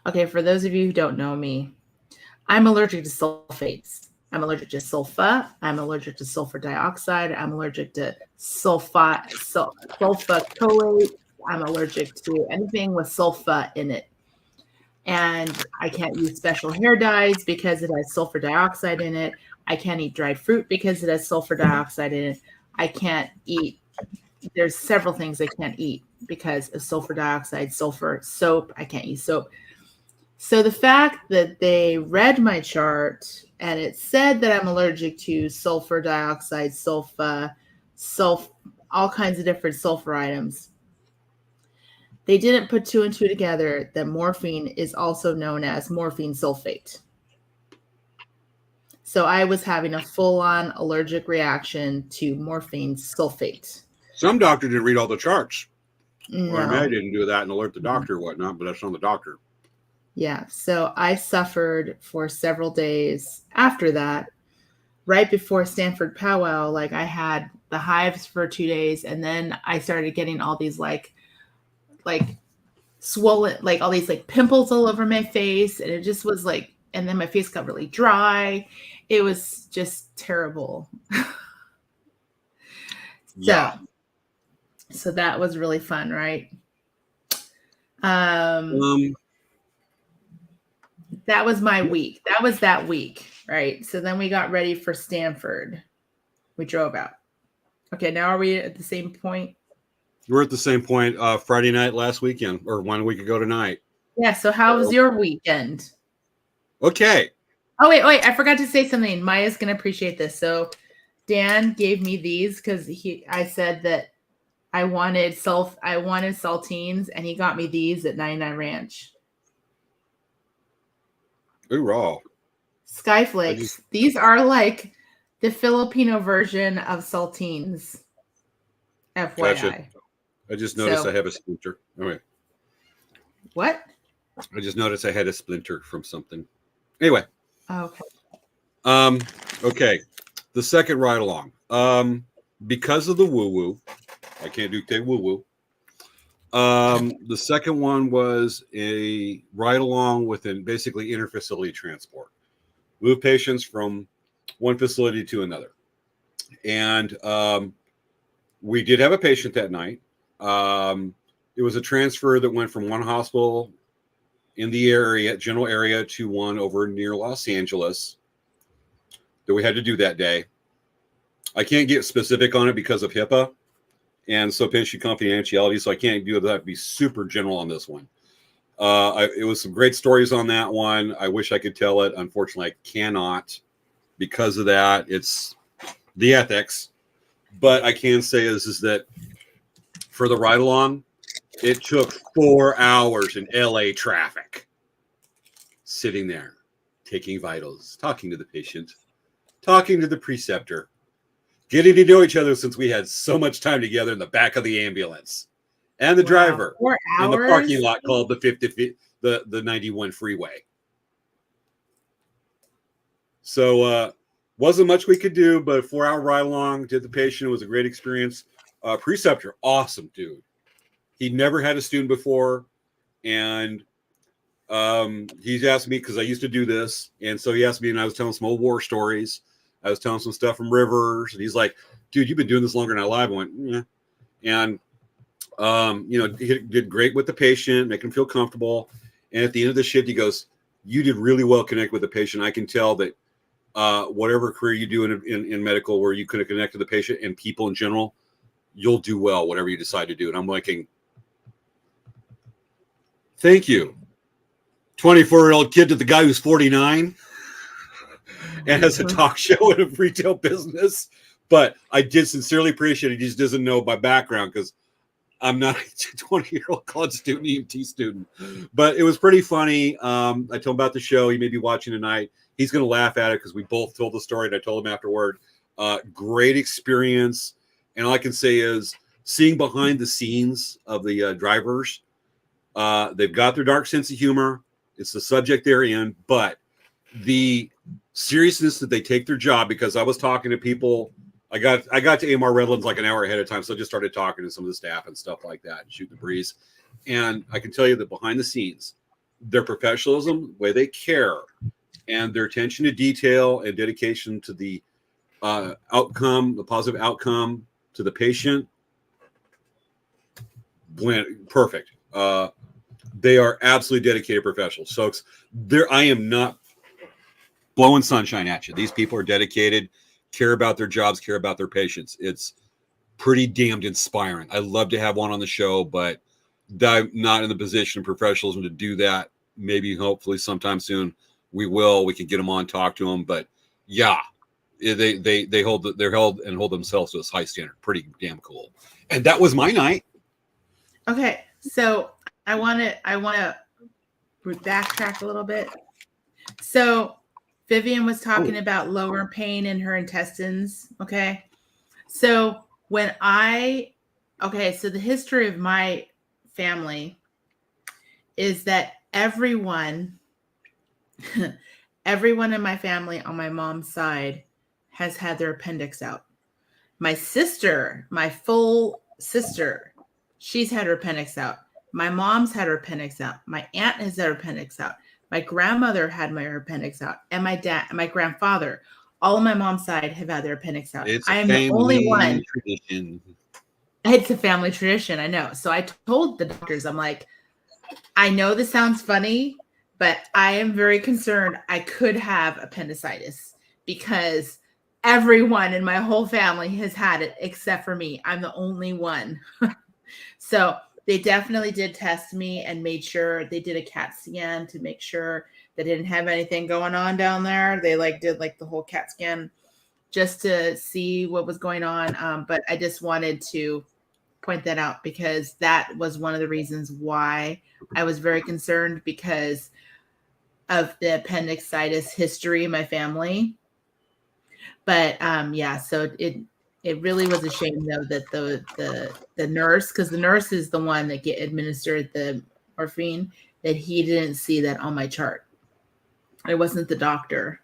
okay, for those of you who don't know me, I'm allergic to sulfates. I'm allergic to sulfa. I'm allergic to sulfur dioxide. I'm allergic to sulfatolate. I'm allergic to anything with sulfa in it. And I can't use special hair dyes because it has sulfur dioxide in it. I can't eat dried fruit because it has sulfur dioxide in it. I can't eat, there's several things I can't eat because of sulfur dioxide, sulfur, soap. I can't use soap. So the fact that they read my chart and it said that I'm allergic to sulfur dioxide, sulfa, all kinds of different sulfur items, they didn't put two and two together that morphine is also known as morphine sulfate. So I was having a full-on allergic reaction to morphine sulfate. Some doctor didn't read all the charts. No. Or I didn't do that and alert the doctor or whatnot, but that's on the doctor. Yeah. So I suffered for several days after that. Right before Stanford powwow, like I had the hives for 2 days, and then I started getting all these like swollen, like all these like pimples all over my face, and it just was like, and then my face got really dry. It was just terrible. Yeah. So that was really fun, right? That was my week. That was that week, right? So then we got ready for Stanford. We drove out. Okay, now are we at the same point? We're at the same point Friday night last weekend, or 1 week ago tonight. Yeah, so how was your weekend? Okay. Oh, wait, I forgot to say something. Maya's going to appreciate this. So Dan gave me these because I said that I wanted saltines, and he got me these at 99 Ranch. Hoorah. Skyflakes. These are like the Filipino version of saltines. FYI. Gotcha. I just noticed I have a splinter. Anyway. What? I just noticed I had a splinter from something. Anyway. Okay. Okay. The second ride along. Because of the woo-woo, I can't do take woo-woo. The second one was a ride along with basically interfacility transport. Move patients from one facility to another. And we did have a patient that night. It was a transfer that went from one hospital in the area, general area, to one over near Los Angeles that we had to do that day. I can't get specific on it because of HIPAA, and so patient confidentiality. So I can't do that. Be super general on this one. It was some great stories on that one. I wish I could tell it. Unfortunately, I cannot because of that. It's the ethics. But I can say is that for the ride along, it took 4 hours in LA traffic, sitting there, taking vitals, talking to the patient, talking to the preceptor, getting to know each other since we had so much time together in the back of the ambulance, and the driver 4 hours in the parking lot called the 91 freeway. So wasn't much we could do, but a 4-hour ride along, did the patient. It was a great experience. Preceptor, awesome dude. He'd never had a student before, and he's asked me because I used to do this, and so he asked me, and I was telling some old war stories. I was telling some stuff from Rivers, and he's like, "Dude, you've been doing this longer than I live." I went, "Yeah," and he did great with the patient, make him feel comfortable. And at the end of the shift, he goes, "You did really well connect with the patient. I can tell that whatever career you do in medical, where you could connect to the patient and people in general, you'll do well, whatever you decide to do." And I'm like, thank you. 24-year-old kid to the guy who's 49 and has a talk show in a retail business. But I did sincerely appreciate it. He just doesn't know my background because I'm not a 20-year-old college student, EMT student. But it was pretty funny. I told him about the show. He may be watching tonight. He's going to laugh at it because we both told the story, and I told him afterward. Great experience. And all I can say is seeing behind the scenes of the drivers. They've got their dark sense of humor. It's the subject they're in, but the seriousness that they take their job, because I was talking to people. I got to AMR Redlands like an hour ahead of time, so I just started talking to some of the staff and stuff like that, and shooting the breeze. And I can tell you that behind the scenes, their professionalism, the way they care, and their attention to detail and dedication to the outcome, the positive outcome to the patient, perfect. They are absolutely dedicated professionals. So I am not blowing sunshine at you. These people are dedicated, care about their jobs, care about their patients. It's pretty damned inspiring. I love to have one on the show, but I'm not in the position of professionalism to do that. Maybe, hopefully, sometime soon we will. We can get them on, talk to them. But yeah, they're held and hold themselves to this high standard. Pretty damn cool. And that was my night. Okay, so I want to backtrack a little bit. So Vivian was talking about lower pain in her intestines. Okay, so so the history of my family is that everyone in my family on my mom's side has had their appendix out. My sister, my full sister, she's had her appendix out. My mom's had her appendix out. My aunt has had her appendix out. My grandmother had her appendix out. And my dad, my grandfather, all of my mom's side have had their appendix out. It's I am the only one. tradition. It's a family tradition, I know. So I told the doctors, I'm like, I know this sounds funny, but I am very concerned I could have appendicitis because everyone in my whole family has had it except for me. I'm the only one. So they definitely did test me and made sure they did a CAT scan to make sure they didn't have anything going on down there. They did the whole CAT scan just to see what was going on. But I just wanted to point that out because that was one of the reasons why I was very concerned because of the appendicitis history in my family. But so it really was a shame though that the nurse, because the nurse is the one that administered the morphine, that he didn't see that on my chart. It wasn't the doctor,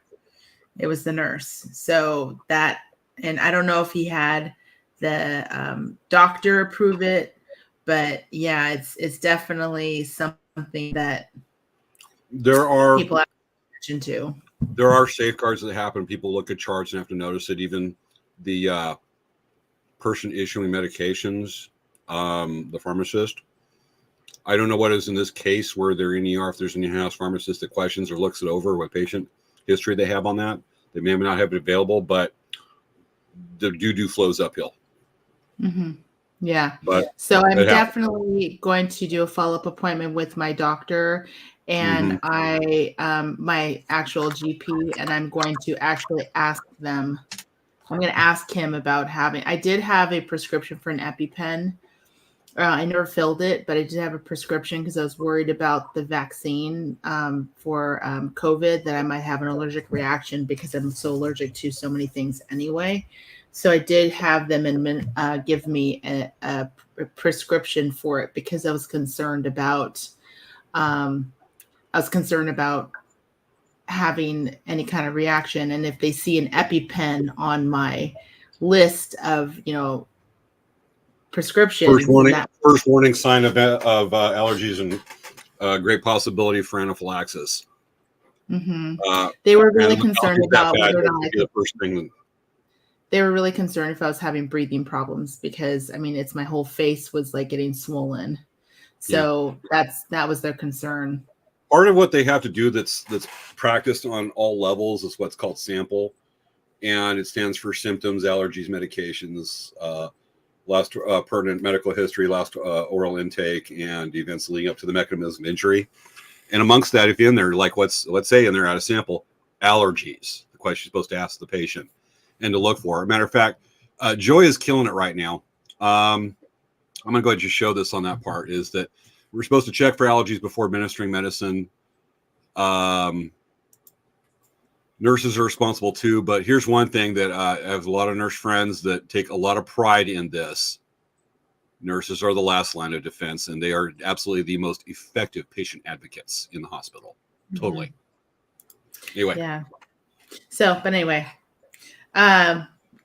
it was the nurse. So that, and I don't know if he had the doctor approve it, but yeah, it's definitely something that there are people have attention to. There are safeguards that happen. People look at charts and have to notice it. Even the person issuing medications, the pharmacist. I don't know what is in this case where they're in ER, if there's an in-house pharmacist that questions or looks it over, what patient history they have on that. They may not have it available, but the doo-doo flows uphill. Mm-hmm. Yeah. But So I'm it happens. definitely going to do a follow-up appointment with my doctor and my actual GP, and I'm going to actually ask them. I'm going to ask him about I did have a prescription for an EpiPen. I never filled it, but I did have a prescription because I was worried about the vaccine for COVID, that I might have an allergic reaction because I'm so allergic to so many things anyway. So I did have them give me a prescription for it because I was concerned about having any kind of reaction, and if they see an EpiPen on my list of prescriptions, First warning sign of allergies and great possibility for anaphylaxis. They were really concerned about whether or not the first thing. They were really concerned if I was having breathing problems because it's my whole face was like getting swollen. So that was their concern. Part of what they have to do that's practiced on all levels is what's called SAMPLE, and it stands for symptoms, allergies, medications, last pertinent medical history, last oral intake, and events leading up to the mechanism of injury. And amongst that, if you're in there, like let's say in there at a sample, allergies, the question you're supposed to ask the patient and to look for. Matter of fact, Joy is killing it right now. I'm going to go ahead and just show this on that part, is that we're supposed to check for allergies before administering medicine. Nurses are responsible too, but here's one thing that I have a lot of nurse friends that take a lot of pride in this. Nurses are the last line of defense, and they are absolutely the most effective patient advocates in the hospital. Totally. Anyway. Yeah. So, but anyway,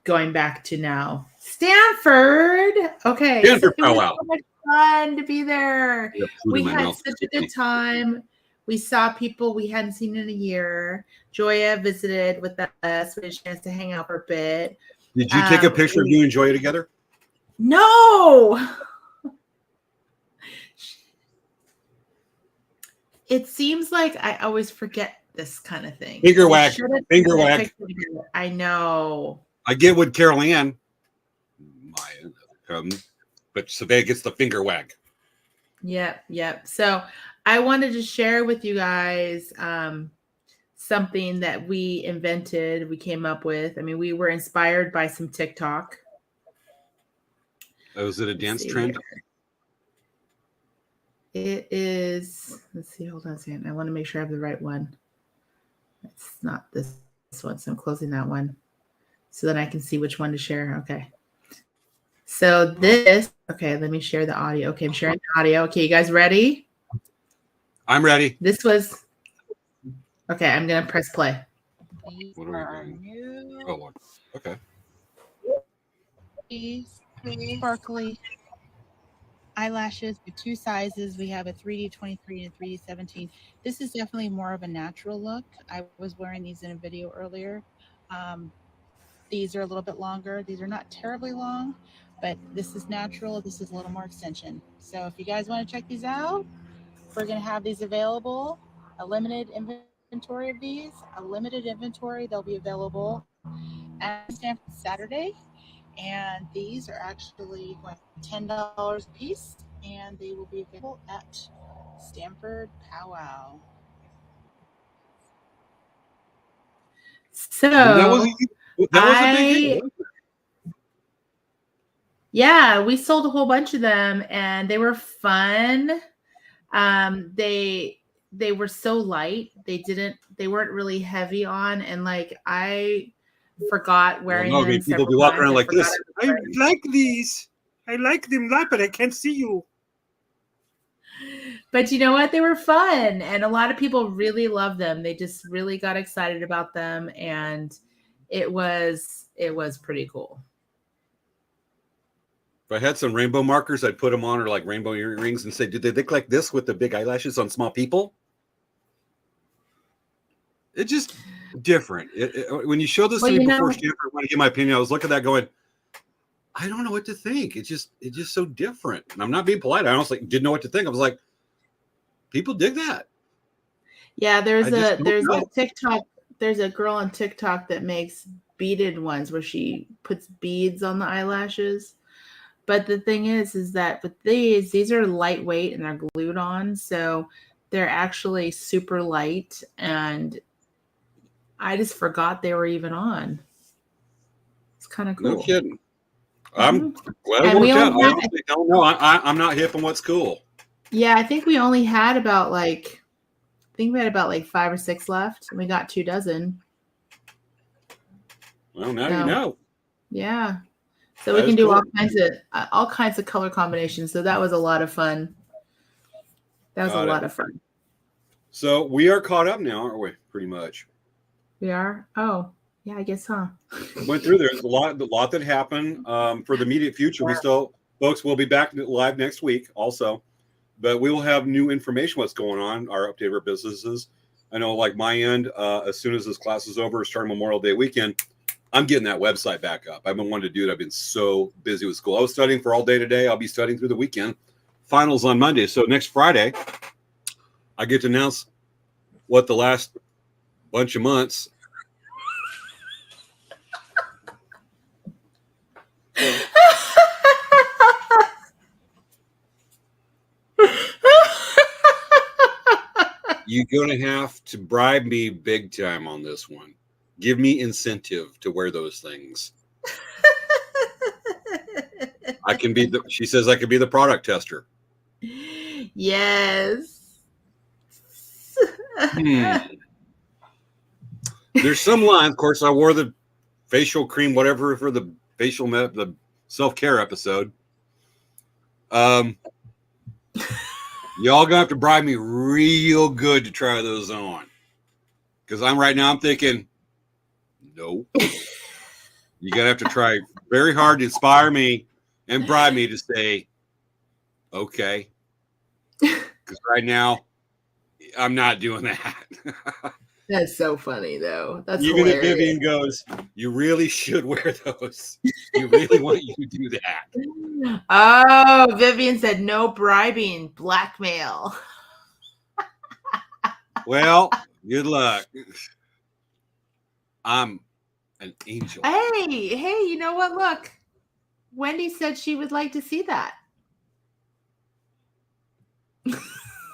going back to now, Stanford. Okay. Stanford it was powwow. so much fun to be there. We had such a good time. We saw people we hadn't seen in a year. Joya visited with us. We had a chance to hang out for a bit. Did you take a picture of you and Joya together? No. It seems like I always forget this kind of thing. Finger wag. Finger wag. I know. I get what Carol Ann. But Svea gets the finger wag. Yep. So I wanted to share with you guys something that we invented, we came up with. We were inspired by some TikTok. Was it a dance trend? It is. Let's see. Hold on a second. I want to make sure I have the right one. It's not this one, so I'm closing that one so then I can see which one to share. Okay. So this. Okay, let me share the audio. Okay, I'm sharing the audio. Okay, you guys ready? I'm ready. This was. Okay, I'm gonna press play. What are we doing? Oh, Lord. Okay. Sparkly eyelashes with two sizes. We have a 3D 23 and a 3D 17. This is definitely more of a natural look. I was wearing these in a video earlier. These are a little bit longer. These are not terribly long, but this is natural. This is a little more extension. So if you guys want to check these out, we're going to have these available. A limited inventory of these. A limited inventory. They'll be available at Stanford Saturday. And these are actually $10 a piece, and they will be available at Stanford Powwow. So that was a big hit. Yeah, we sold a whole bunch of them, and they were fun. They were so light. They weren't really heavy on, and I forgot wearing them. People be walking around like this. I like these. I like them light, but I can't see you. But you know what? They were fun, and a lot of people really loved them. They just really got excited about them, and it was pretty cool. If I had some rainbow markers, I'd put them on, or like rainbow earrings, and say, "Did they look like this with the big eyelashes on small people?" It's just different. When you show this to me before Stanford, when I give my opinion, I was looking at that going, I don't know what to think. It's just so different. And I'm not being polite. I honestly didn't know what to think. I was like, people dig that. Yeah, there's a TikTok. There's a girl on TikTok that makes beaded ones where she puts beads on the eyelashes. But the thing is that with these are lightweight and they're glued on, so they're actually super light. And I just forgot they were even on. It's kind of cool. No kidding. I'm glad it And we worked out. only I had- honestly don't know. I'm not hip on what's cool. Yeah, I think we only had about like 5 or 6 left, and we got 2 dozen. Well, now So, you know. Yeah. So That we can is do cool. all kinds of color combinations. So that was a lot of fun. That was Got a it. lot of fun. So we are caught up now, aren't we? Pretty much. We are? Oh, yeah, I guess, huh? Went through. There's a lot that happened. For the immediate future, folks, we'll be back live next week also. But we will have new information what's going on, our update of our businesses. I know, like my end, as soon as this class is over, starting Memorial Day weekend, I'm getting that website back up. I've been wanting to do it. I've been so busy with school. I was studying for all day today. I'll be studying through the weekend. Finals on Monday. So next Friday, I get to announce what the last bunch of months. You're going to have to bribe me big time on this one. Give me incentive to wear those things. She says I could be the product tester. Yes. There's some line. Of course, I wore the facial cream, whatever, for the the self-care episode. Y'all gonna have to bribe me real good to try those on. Because I'm thinking, no. You're gonna have to try very hard to inspire me and bribe me to say, okay. Because right now, I'm not doing that. That's so funny, though. That's Even hilarious. if Vivian goes, you really should wear those. You really want you to do that. Oh, Vivian said no bribing, blackmail. Well, good luck. I'm an angel. Hey, you know what? Look, Wendy said she would like to see that.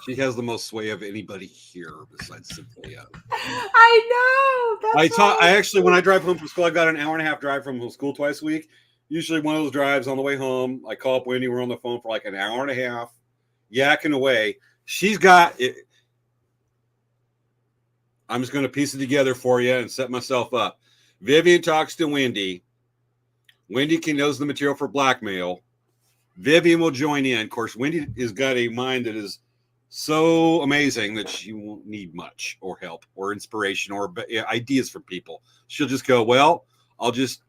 She has the most sway of anybody here besides Cynthia. I know. I actually, when I drive home from school, I've got an hour and a half drive from school twice a week. Usually one of those drives on the way home, I call up Wendy. We're on the phone for like an hour and a half, yakking away. She's got it. I'm just going to piece it together for you and set myself up. Vivian talks to Wendy. Wendy knows the material for blackmail. Vivian will join in. Of course, Wendy has got a mind that is so amazing that she won't need much or help or inspiration or ideas from people. She'll just go, well, let's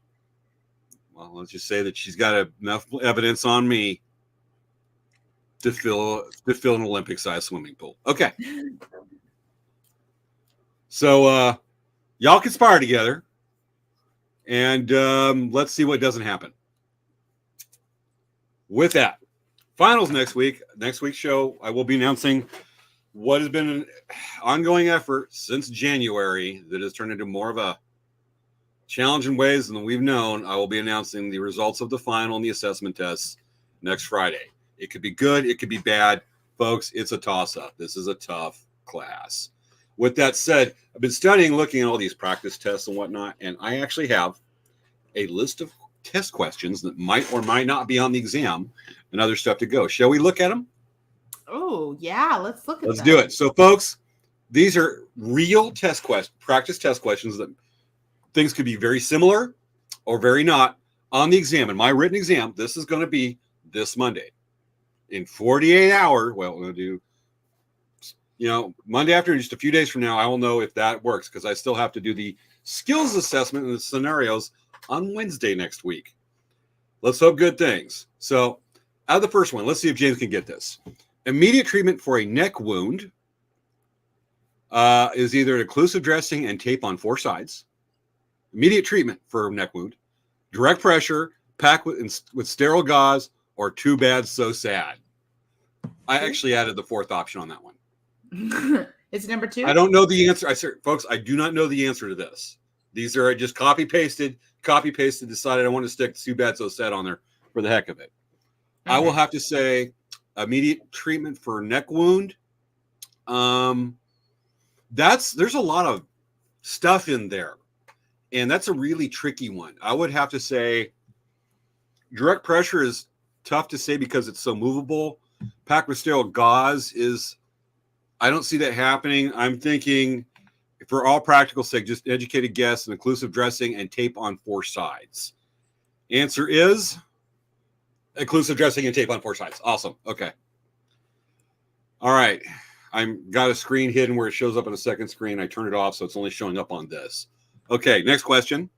just say that she's got enough evidence on me to fill an Olympic-sized swimming pool. Okay. So y'all conspire together, and let's see what doesn't happen. With that, finals next week. Next week's show, I will be announcing what has been an ongoing effort since January that has turned into more of a challenge in ways than we've known. I will be announcing the results of the final and the assessment tests next Friday. It could be good. It could be bad. Folks, it's a toss-up. This is a tough class. With that said, I've been studying, looking at all these practice tests and whatnot, and I actually have a list of test questions that might or might not be on the exam and other stuff to go. Shall we look at them? Oh, yeah. Let's look at Let's them. do it. So, folks, these are real practice test questions that things could be very similar or very not on the exam. In my written exam, this is going to be this Monday. In 48 hours, well, we're going to do, Monday afternoon, just a few days from now, I will know if that works because I still have to do the skills assessment and the scenarios on Wednesday next week. Let's hope good things. So, out of the first one, let's see if James can get this. Immediate treatment for a neck wound is either an occlusive dressing and tape on 4 sides. Immediate treatment for a neck wound, direct pressure, pack with sterile gauze, or too bad, so sad. I actually added the 4th option on that one. It's number 2? I don't know the answer. Folks, I do not know the answer to this. These are just copy pasted, decided I want to stick too bad, so sad on there for the heck of it. I will have to say immediate treatment for neck wound. There's a lot of stuff in there, and that's a really tricky one. I would have to say direct pressure is tough to say because it's so movable. Packed with sterile gauze is, I don't see that happening. I'm thinking, for all practical sake, just educated guess, an occlusive dressing and tape on 4 sides. Answer is occlusive dressing and tape on 4 sides. Awesome. Okay. All right. I've got a screen hidden where it shows up on a second screen. I turn it off, so it's only showing up on this. Okay, next question.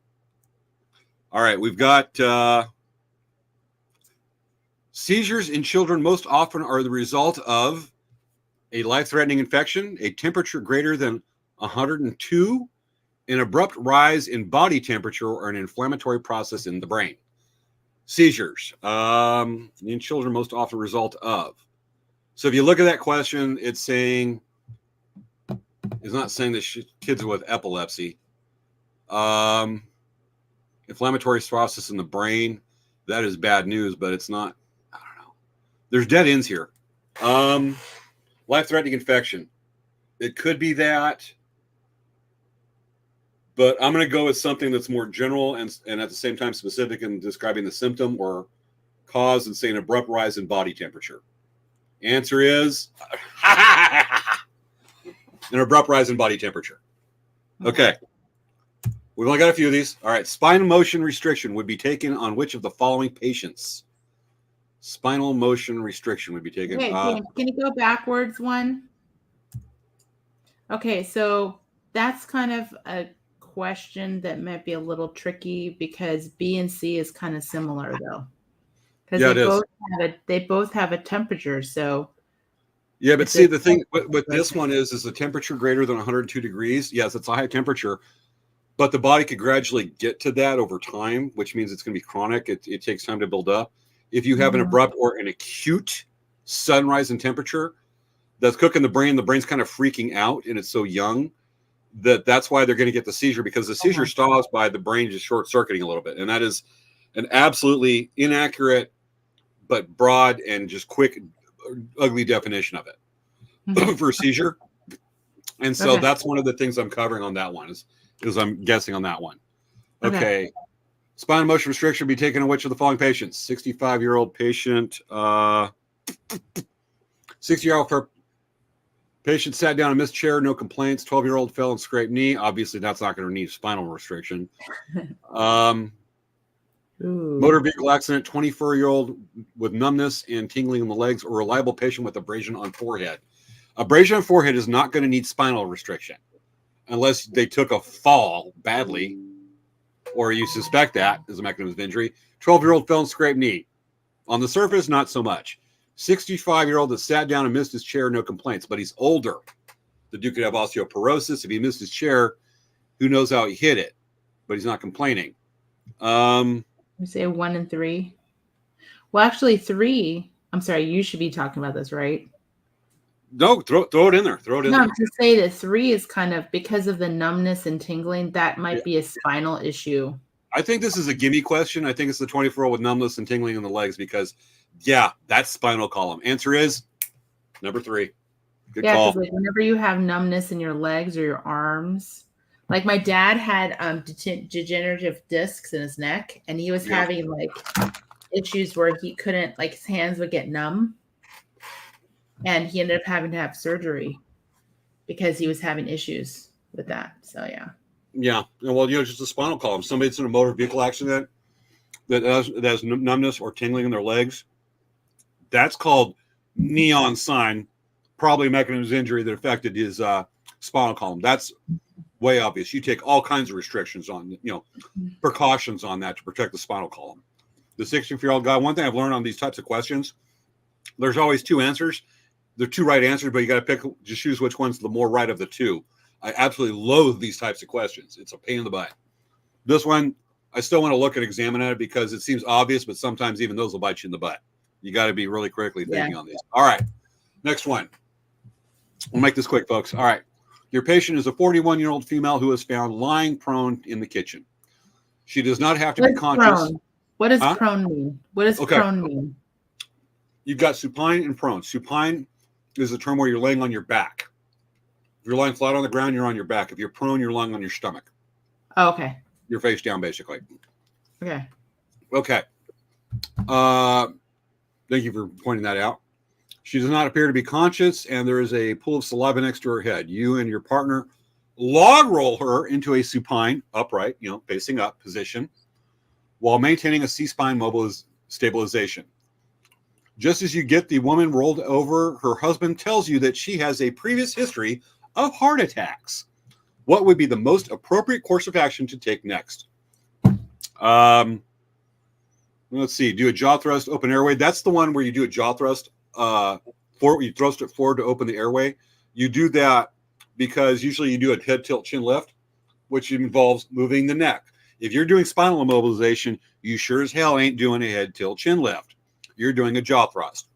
All right, we've got seizures in children most often are the result of a life-threatening infection, a temperature greater than 102, an abrupt rise in body temperature, or an inflammatory process in the brain. Seizures in children most often result of. So if you look at that question, it's saying, it's not saying that kids with epilepsy. Inflammatory process in the brain, that is bad news, but it's not, I don't know. There's dead ends here. Life-threatening infection. It could be that, but I'm going to go with something that's more general and at the same time specific in describing the symptom or cause and say an abrupt rise in body temperature. Answer is an abrupt rise in body temperature. Okay. We've only got a few of these. All right. Spinal motion restriction would be taken on which of the following patients? Spinal motion restriction would be taken. Okay, can you go backwards one? Okay, so that's kind of a question that might be a little tricky because B and C is kind of similar though. Because they both have a temperature. So yeah, but see the thing with this one is the temperature greater than 102 degrees. Yes, it's a high temperature, but the body could gradually get to that over time, which means it's going to be chronic. It takes time to build up. If you have an abrupt or an acute sudden rise in temperature that's cooking the brain's kind of freaking out, and it's so young that's why they're going to get the seizure, because the seizure stalls by the brain just short circuiting a little bit, and that is an absolutely inaccurate but broad and just quick, ugly definition of it for a seizure. And so that's one of the things I'm covering on that one is I'm guessing on that one. Okay. Spinal motion restriction be taken on which of the following patients? 65-year-old patient, 60-year-old patient sat down in missed chair, no complaints. 12-year-old fell and scraped knee. Obviously, that's not going to need spinal restriction. Motor vehicle accident, 24-year-old with numbness and tingling in the legs, or reliable patient with abrasion on forehead. Abrasion on forehead is not going to need spinal restriction unless they took a fall badly, or you suspect that as a mechanism of injury. 12-year-old fell and scraped knee. On the surface, not so much. 65-year-old that sat down and missed his chair, no complaints, but he's older. The dude could have osteoporosis. If he missed his chair, who knows how he hit it, but he's not complaining. We say 1 and 3. Well, actually 3. I'm sorry, you should be talking about this, right? No, throw it in there. Throw it in there. No, to say that 3 is kind of because of the numbness and tingling, that might be a spinal issue. I think this is a gimme question. I think it's the 24-year-old with numbness and tingling in the legs because, that's spinal column. Answer is number 3. Good call. Because whenever you have numbness in your legs or your arms, like my dad had degenerative discs in his neck, and he was having like issues where he couldn't, like his hands would get numb, and he ended up having to have surgery because he was having issues with that. So well, just the spinal column. Somebody's in a motor vehicle accident that has numbness or tingling in their legs. That's called neon sign, probably a mechanism of injury that affected his spinal column. That's way obvious. You take all kinds of restrictions on, precautions on that to protect the spinal column. The 60-year-old guy, one thing I've learned on these types of questions, there's always 2 answers. There are 2 right answers, but you got to just choose which one's the more right of the 2. I absolutely loathe these types of questions. It's a pain in the butt. This one, I still want to look and examine it because it seems obvious, but sometimes even those will bite you in the butt. You got to be really critically thinking on these. All right. Next one. We'll make this quick, folks. All right. Your patient is a 41-year-old female who is found lying prone in the kitchen. She does not have to be conscious. Prone? What does prone mean? What does prone mean? You've got supine and prone. Supine is a term where you're laying on your back. If you're lying flat on the ground, you're on your back. If you're prone, you're lying on your stomach. Oh, okay. You're face down, basically. Okay. Okay. Thank you for pointing that out. She does not appear to be conscious, and there is a pool of saliva next to her head. You and your partner log roll her into a supine, upright, facing up position, while maintaining a C-spine stabilization. Just as you get the woman rolled over, her husband tells you that she has a previous history of heart attacks. What would be the most appropriate course of action to take next? Let's see. Do a jaw thrust, open airway. That's the one where you do a jaw thrust. You thrust it forward to open the airway. You do that because usually you do a head tilt chin lift, which involves moving the neck. If you're doing spinal immobilization, you sure as hell ain't doing a head tilt chin lift. You're doing a jaw thrust.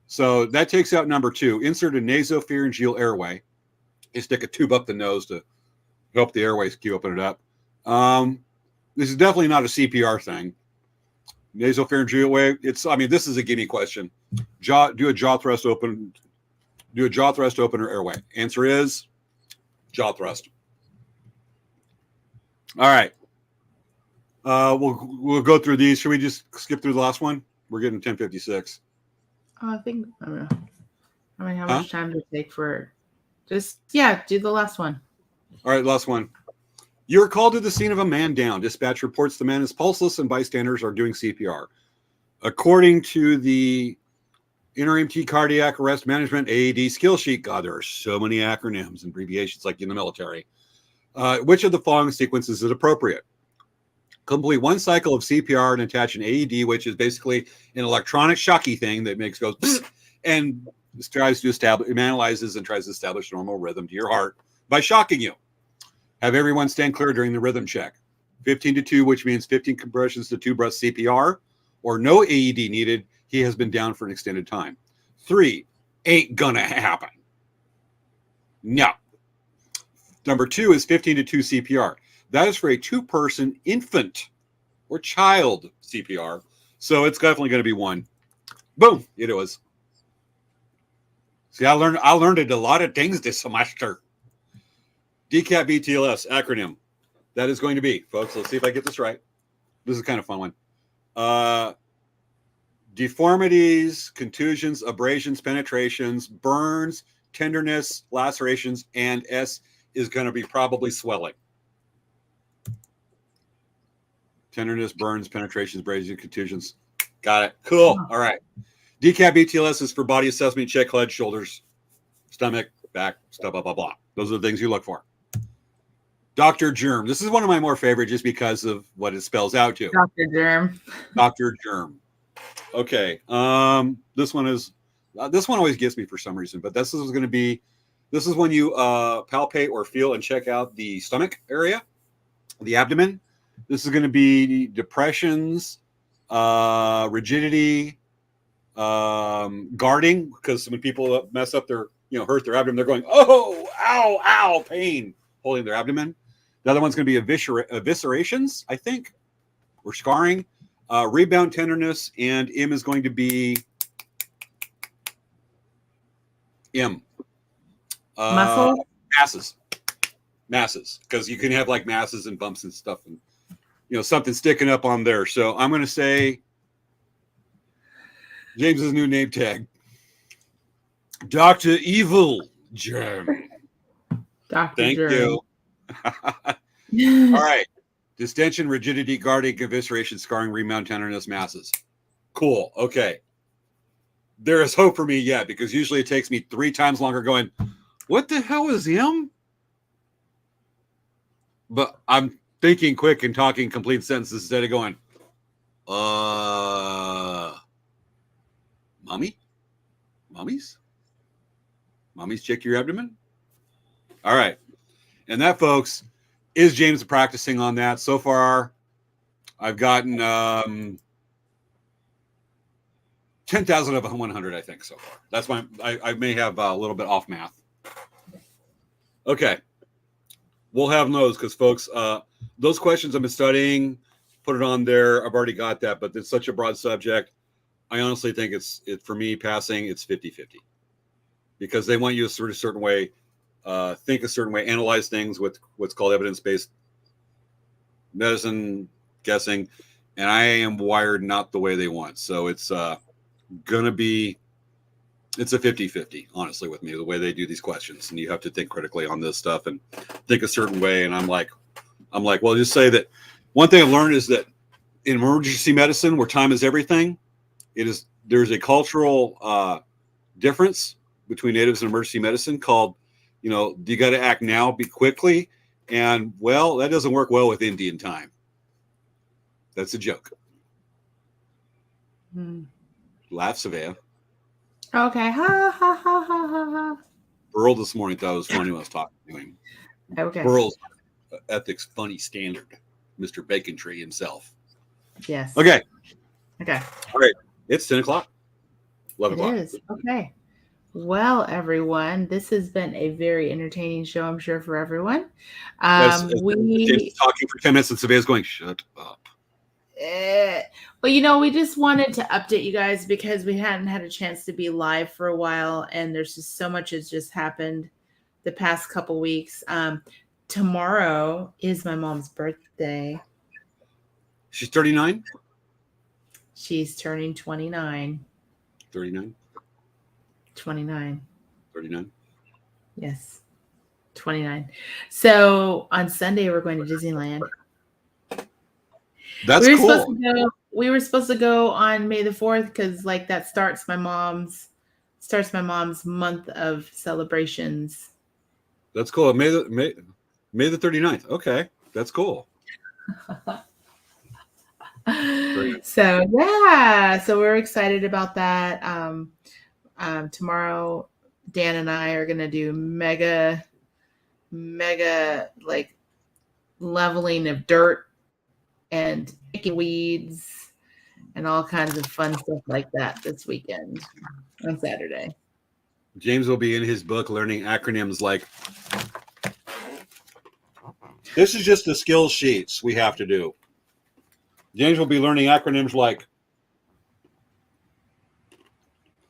So that takes out number 2. Insert a nasopharyngeal airway. You stick a tube up the nose to help the airways keep open it up. This is definitely not a CPR thing. Nasopharyngeal way. This is a gimme question. Do a jaw thrust opener airway. Answer is jaw thrust. All right. We'll go through these. Should we just skip through the last one? We're getting 10:56. I think I don't know. How much time does it take for do the last one. All right, last one. You're called to the scene of a man down. Dispatch reports the man is pulseless and bystanders are doing CPR. According to the Inter-EMT Cardiac Arrest Management AED skill sheet, God, there are so many acronyms and abbreviations like in the military. Which of the following sequences is appropriate? Complete one cycle of CPR and attach an AED, which is basically an electronic shocky thing that goes and tries to analyzes and tries to establish normal rhythm to your heart by shocking you. Have everyone stand clear during the rhythm check. 15-2, which means 15 compressions to 2 breaths CPR, or no AED needed. He has been down for an extended time. 3, ain't gonna happen. No. Number 2 is 15-2 CPR. That is for a 2-person infant or child CPR. So it's definitely going to be 1. Boom, it was. See, I learned a lot of things this semester. DCAT BTLS acronym. That is going to be, folks, let's see if I get this right. This is kind of a fun one. Deformities, contusions, abrasions, penetrations, burns, tenderness, lacerations, and S is going to be probably swelling. Tenderness, burns, penetrations, abrasions, contusions. Got it. Cool. All right. DCAT BTLS is for body assessment, check head, shoulders, stomach, back, stuff, blah, blah, blah. Those are the things you look for. Dr. Germ. This is one of my more favorite just because of what it spells out to. Dr. Germ. Dr. Germ. Okay. This one always gets me for some reason, but this is when you palpate or feel and check out the stomach area, the abdomen. This is going to be depressions, rigidity, guarding, because when people mess up their, hurt their abdomen, they're going, oh, ow, ow, pain, holding their abdomen. The other one's going to be eviscerations, I think, or scarring, rebound tenderness, and M is going to be M. Muscle? Masses, because you can have like masses and bumps and stuff, and something sticking up on there. So I'm going to say James's new name tag, Dr. Evil Germ. Dr. Thank Germ. you. All right. Distension, rigidity, guarding, evisceration, scarring, rebound, tenderness, masses. Cool. Okay. There is hope for me yet, because usually it takes me 3 times longer going, what the hell is him? But I'm thinking quick and talking complete sentences instead of going, mummies, check your abdomen. All right. And that, folks, is James practicing on that. So far, I've gotten 10,000 of 100, I think, so far. That's why I may have a little bit off math. Okay. We'll have those because, folks, those questions I've been studying, put it on there. I've already got that, but it's such a broad subject. I honestly think it's for me passing, it's 50-50. Because they want you to sort of a certain way, think a certain way, analyze things with what's called evidence-based medicine, guessing, and I am wired not the way they want. So it's gonna be it's a 50-50, honestly, with me, the way they do these questions. And you have to think critically on this stuff and think a certain way. And I'm like, well, just say that one thing I've learned is that in emergency medicine, where time is everything, there's a cultural difference between natives and emergency medicine called, you got to act now, be quickly. And well, that doesn't work well with Indian time. That's a joke. Laugh, Svea. Okay. Ha ha ha ha ha ha. Burl this morning thought it was funny when I was talking to him. Okay. Burl's ethics funny standard, Mr. Bacon Tree himself. Yes. Okay. Okay. All right. It's 10 o'clock. 11 It o'clock. is. Okay. Well, everyone, this has been a very entertaining show, I'm sure, for everyone. James is talking for 10 minutes and Savea's going, shut up. Well, we just wanted to update you guys because we hadn't had a chance to be live for a while, and there's just so much has just happened the past couple weeks. Tomorrow is my mom's birthday. She's 39? She's turning 29. 39? 29. 39? Yes. 29. So on Sunday, we're going to Disneyland. That's cool. We were supposed to go on May the 4th because that starts my mom's month of celebrations. That's cool. May the 39th. Okay. That's cool. So we're excited about that. Tomorrow, Dan and I are gonna do mega leveling of dirt and picking weeds and all kinds of fun stuff like that this weekend on Saturday. James will be in his book learning acronyms like, this is just the skill sheets we have to do. James will be learning acronyms like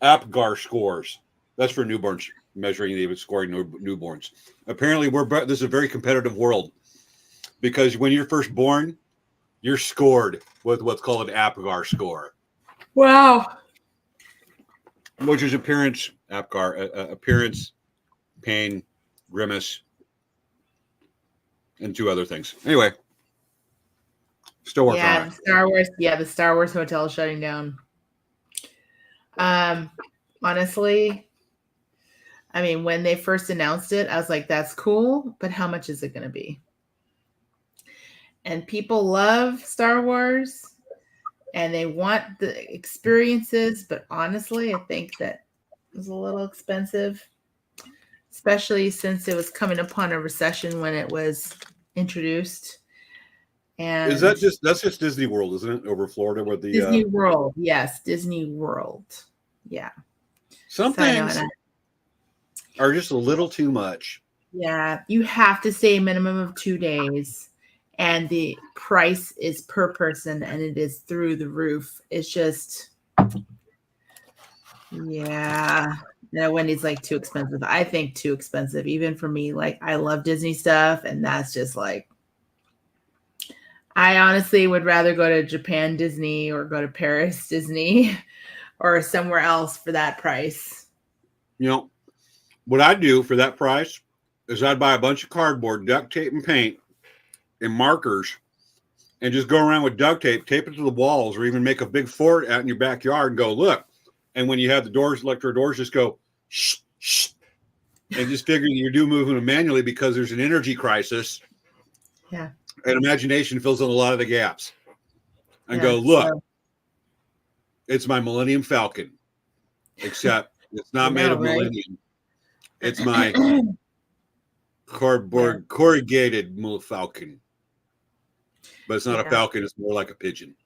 APGAR scores. That's for newborns, measuring the scoring newborns. Apparently, this is a very competitive world because when you're first born, you're scored with what's called an APGAR score. Wow. Which is appearance, APGAR, appearance, pain, grimace, and two other things. Anyway, still working on it. The Star Wars hotel is shutting down. Honestly, when they first announced it, I was like, that's cool, but how much is it going to be? And people love Star Wars and they want the experiences, but honestly, I think that it was a little expensive, especially since it was coming upon a recession when it was introduced. And that's just Disney World, isn't it? Over Florida with the Disney World. Yes, Disney World. Yeah. Some things are just a little too much. Yeah, you have to stay a minimum of 2 days, and the price is per person, and it is through the roof. It's just, yeah. No, Wendy's too expensive. I think too expensive, even for me. I love Disney stuff, and that's just I honestly would rather go to Japan Disney or go to Paris Disney or somewhere else for that price. What I'd do for that price is I'd buy a bunch of cardboard, duct tape and paint and markers and just go around with duct tape, tape it to the walls, or even make a big fort out in your backyard and go, look. And when you have the doors, electric doors, just go, shh, shh. And just figure you're moving them manually because there's an energy crisis. Yeah. And imagination fills in a lot of the gaps. And go, look, it's my Millennium Falcon. Except it's not made of Millennium. It's my cardboard corrugated Falcon. But it's not a falcon, it's more like a pigeon.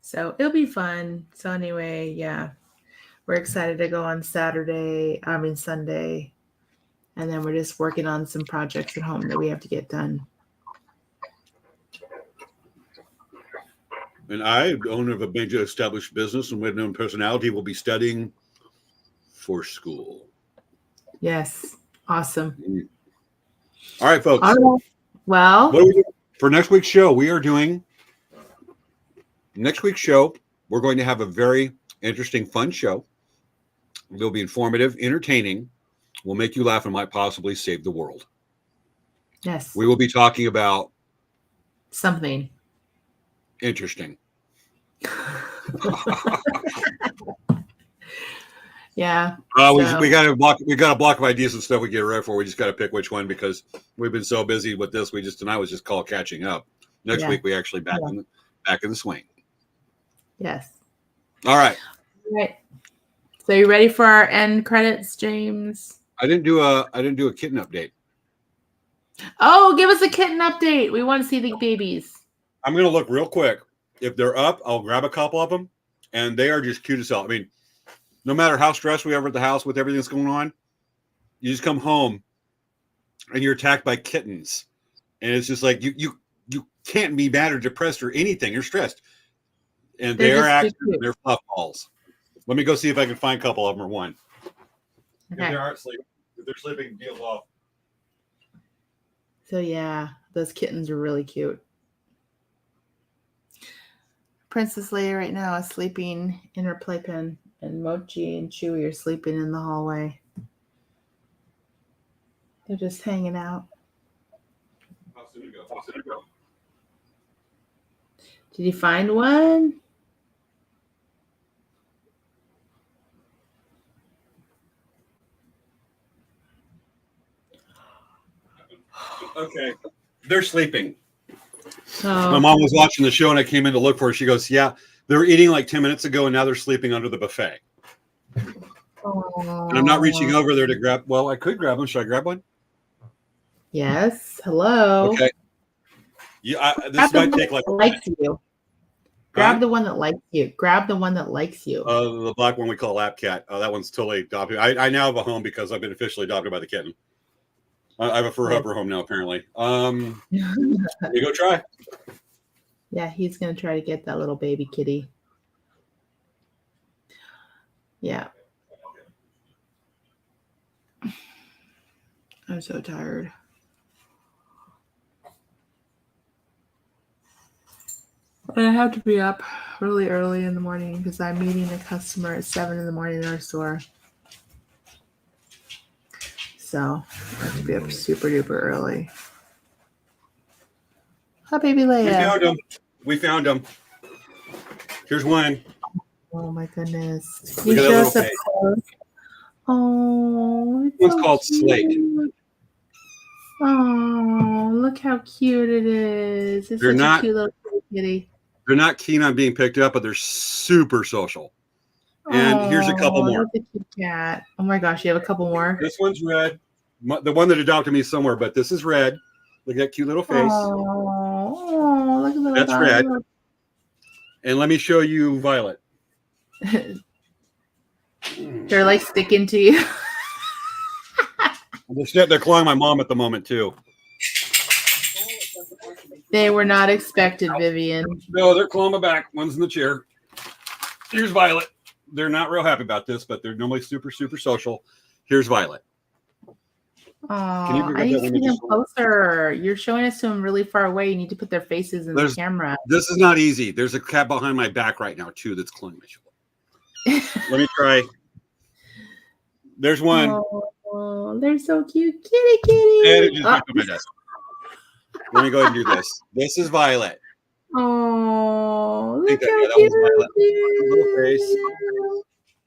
So it'll be fun. So anyway, we're excited to go on Sunday. And then we're just working on some projects at home that we have to get done. And I, owner of a major established business and with known personality, will be studying for school. Yes. Awesome. All right, folks. All right. Well, What are we doing? For next week's show, we're going to have a very interesting, fun show. It'll be informative, entertaining, will make you laugh, and might possibly save the world. yes. We will be talking about Something. interesting. Yeah. We got a block of ideas and stuff we get ready for. We just got to pick which one because we've been so busy with this. Tonight was just called catching up. Next week we actually back in the swing. Yes. All right. All right. So you ready for our end credits, James? I didn't do a kitten update. Oh, give us a kitten update. We want to see the babies. I'm gonna look real quick. If they're up, I'll grab a couple of them, and they are just cute as hell. I mean, no matter how stressed we are at the house with everything that's going on, you just come home and you're attacked by kittens, and it's just like you can't be mad or depressed or anything. You're stressed, and they're active. They're fluff balls. Let me go see if I can find a couple of them or one. Okay. If they aren't sleeping, if they're sleeping, deals off. So yeah, those kittens are really cute. Princess Leia right now is sleeping in her playpen, and Mochi and Chewy are sleeping in the hallway. They're just hanging out. How soon ago? Did you find one? Okay, they're sleeping. Oh. My mom was watching the show and I came in to look for her. She goes, "Yeah, they were eating like 10 minutes ago and now they're sleeping under the buffet." Oh. And I'm not reaching over there to grab. Well, I could grab one. Should I grab one? Yes. Hello. Okay. Yeah, this might take like. Likes you. Grab the one that likes you. Grab the one that likes you. The black one we call Lap Cat. That one's totally adopted. I now have a home because I've been officially adopted by the kitten. I have a fur hopper home now, apparently. You go try. Yeah, he's gonna try to get that little baby kitty. Yeah. I'm so tired. But I have to be up really early in the morning because I'm meeting a customer at 7 in the morning in our store. So I have to be up super duper early. Hi, baby Leia. We found them. Here's one. Oh my goodness. Look at that little face. Oh, It's called Slate. Oh, look how cute it is. It's such a cute little kitty. They're not keen on being picked up, but they're super social. And here's a couple more. That's a cute cat. Oh my gosh, you have a couple more? This one's red. The one that adopted me somewhere, but this is red. Look at that cute little face. Oh, look at the That's red. And let me show you Violet. They're like sticking to you. They're clawing my mom at the moment, too. They were not expected, Vivian. No, they're clawing my back. One's in the chair. Here's Violet. They're not real happy about this, but they're normally super, super social. Here's Violet. Oh, I need to see them closer. You're showing us to them really far away. You need to put their faces in the camera. This is not easy. There's a cat behind my back right now, too, that's clawing my shoulder. Let me try. There's one. Oh, they're so cute. Kitty. Let me go ahead and do this. This is Violet. Oh, look how cute. Little face.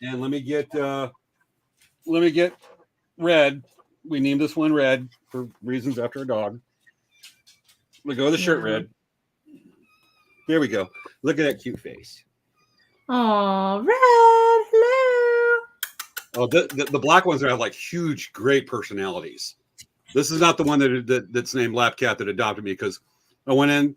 And let me get Red. We named this one Red for reasons after a dog. We go with the shirt Red. There we go. Look at that cute face. Oh, Red. Hello. Oh, the black ones that have like huge, great personalities. This is not the one that's named Lap Cat that adopted me because I went in,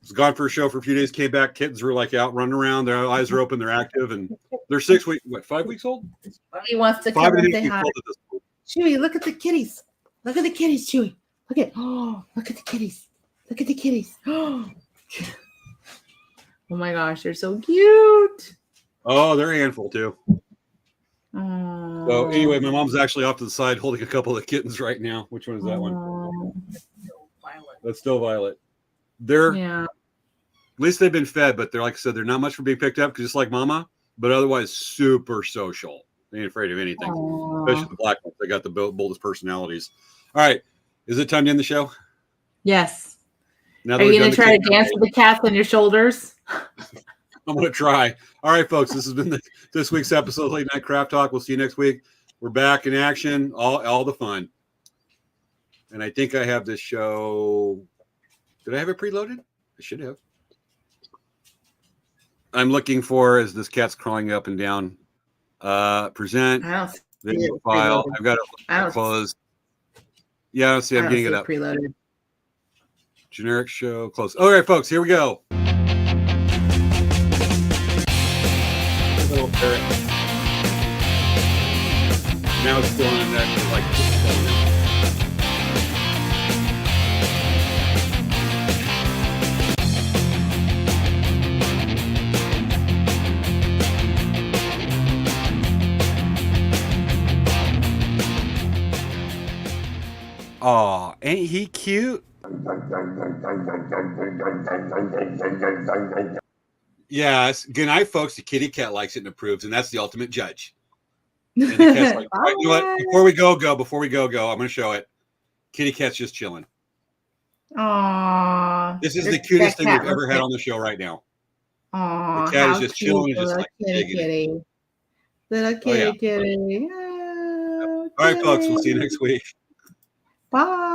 was gone for a show for a few days, came back. Kittens were like out running around. Their eyes are open. They're active. And they're 5 weeks old? He wants to come and say hi. Chewy, look at the kitties. Look at the kitties, Chewy. Look at the kitties. Look at the kitties. Oh my gosh, they're so cute. Oh, they're a handful too. Oh. So anyway, my mom's actually off to the side holding a couple of kittens right now. Which one is that one? Violet. That's still Violet. They're Yeah. at least they've been fed, but they're like I said, they're not much for being picked up just like Mama, but otherwise super social. They ain't afraid of anything, especially the black ones. They got the boldest personalities. All right, is it time to end the show? Yes. Now Are you going to try to dance with the cats on your shoulders? I'm going to try. All right, folks, this has been this week's episode of Late Night Craft Talk. We'll see you next week. We're back in action, all the fun. And I think I have this show. Did I have it preloaded? I should have. I'm looking for, as this cat's crawling up and down, present I don't see video it file. preloaded. I've got I it don't closed. Yeah, I don't see. I'm getting it up. Preloaded. Generic show close. All right, folks, here we go. Little parrot. Now it's still on that like. Aw, ain't he cute? Yes. Good night, folks. The kitty cat likes it and approves, and that's the ultimate judge. And the cat's like, all right, you know what? Before we go, I'm going to show it. Kitty cat's just chilling. Aww. This is the cutest thing we've ever had on the show right now. Aww. The cat is just chilling and just like digging it. Little kitty, Oh, yeah. kitty. All right, folks. We'll see you next week. Bye.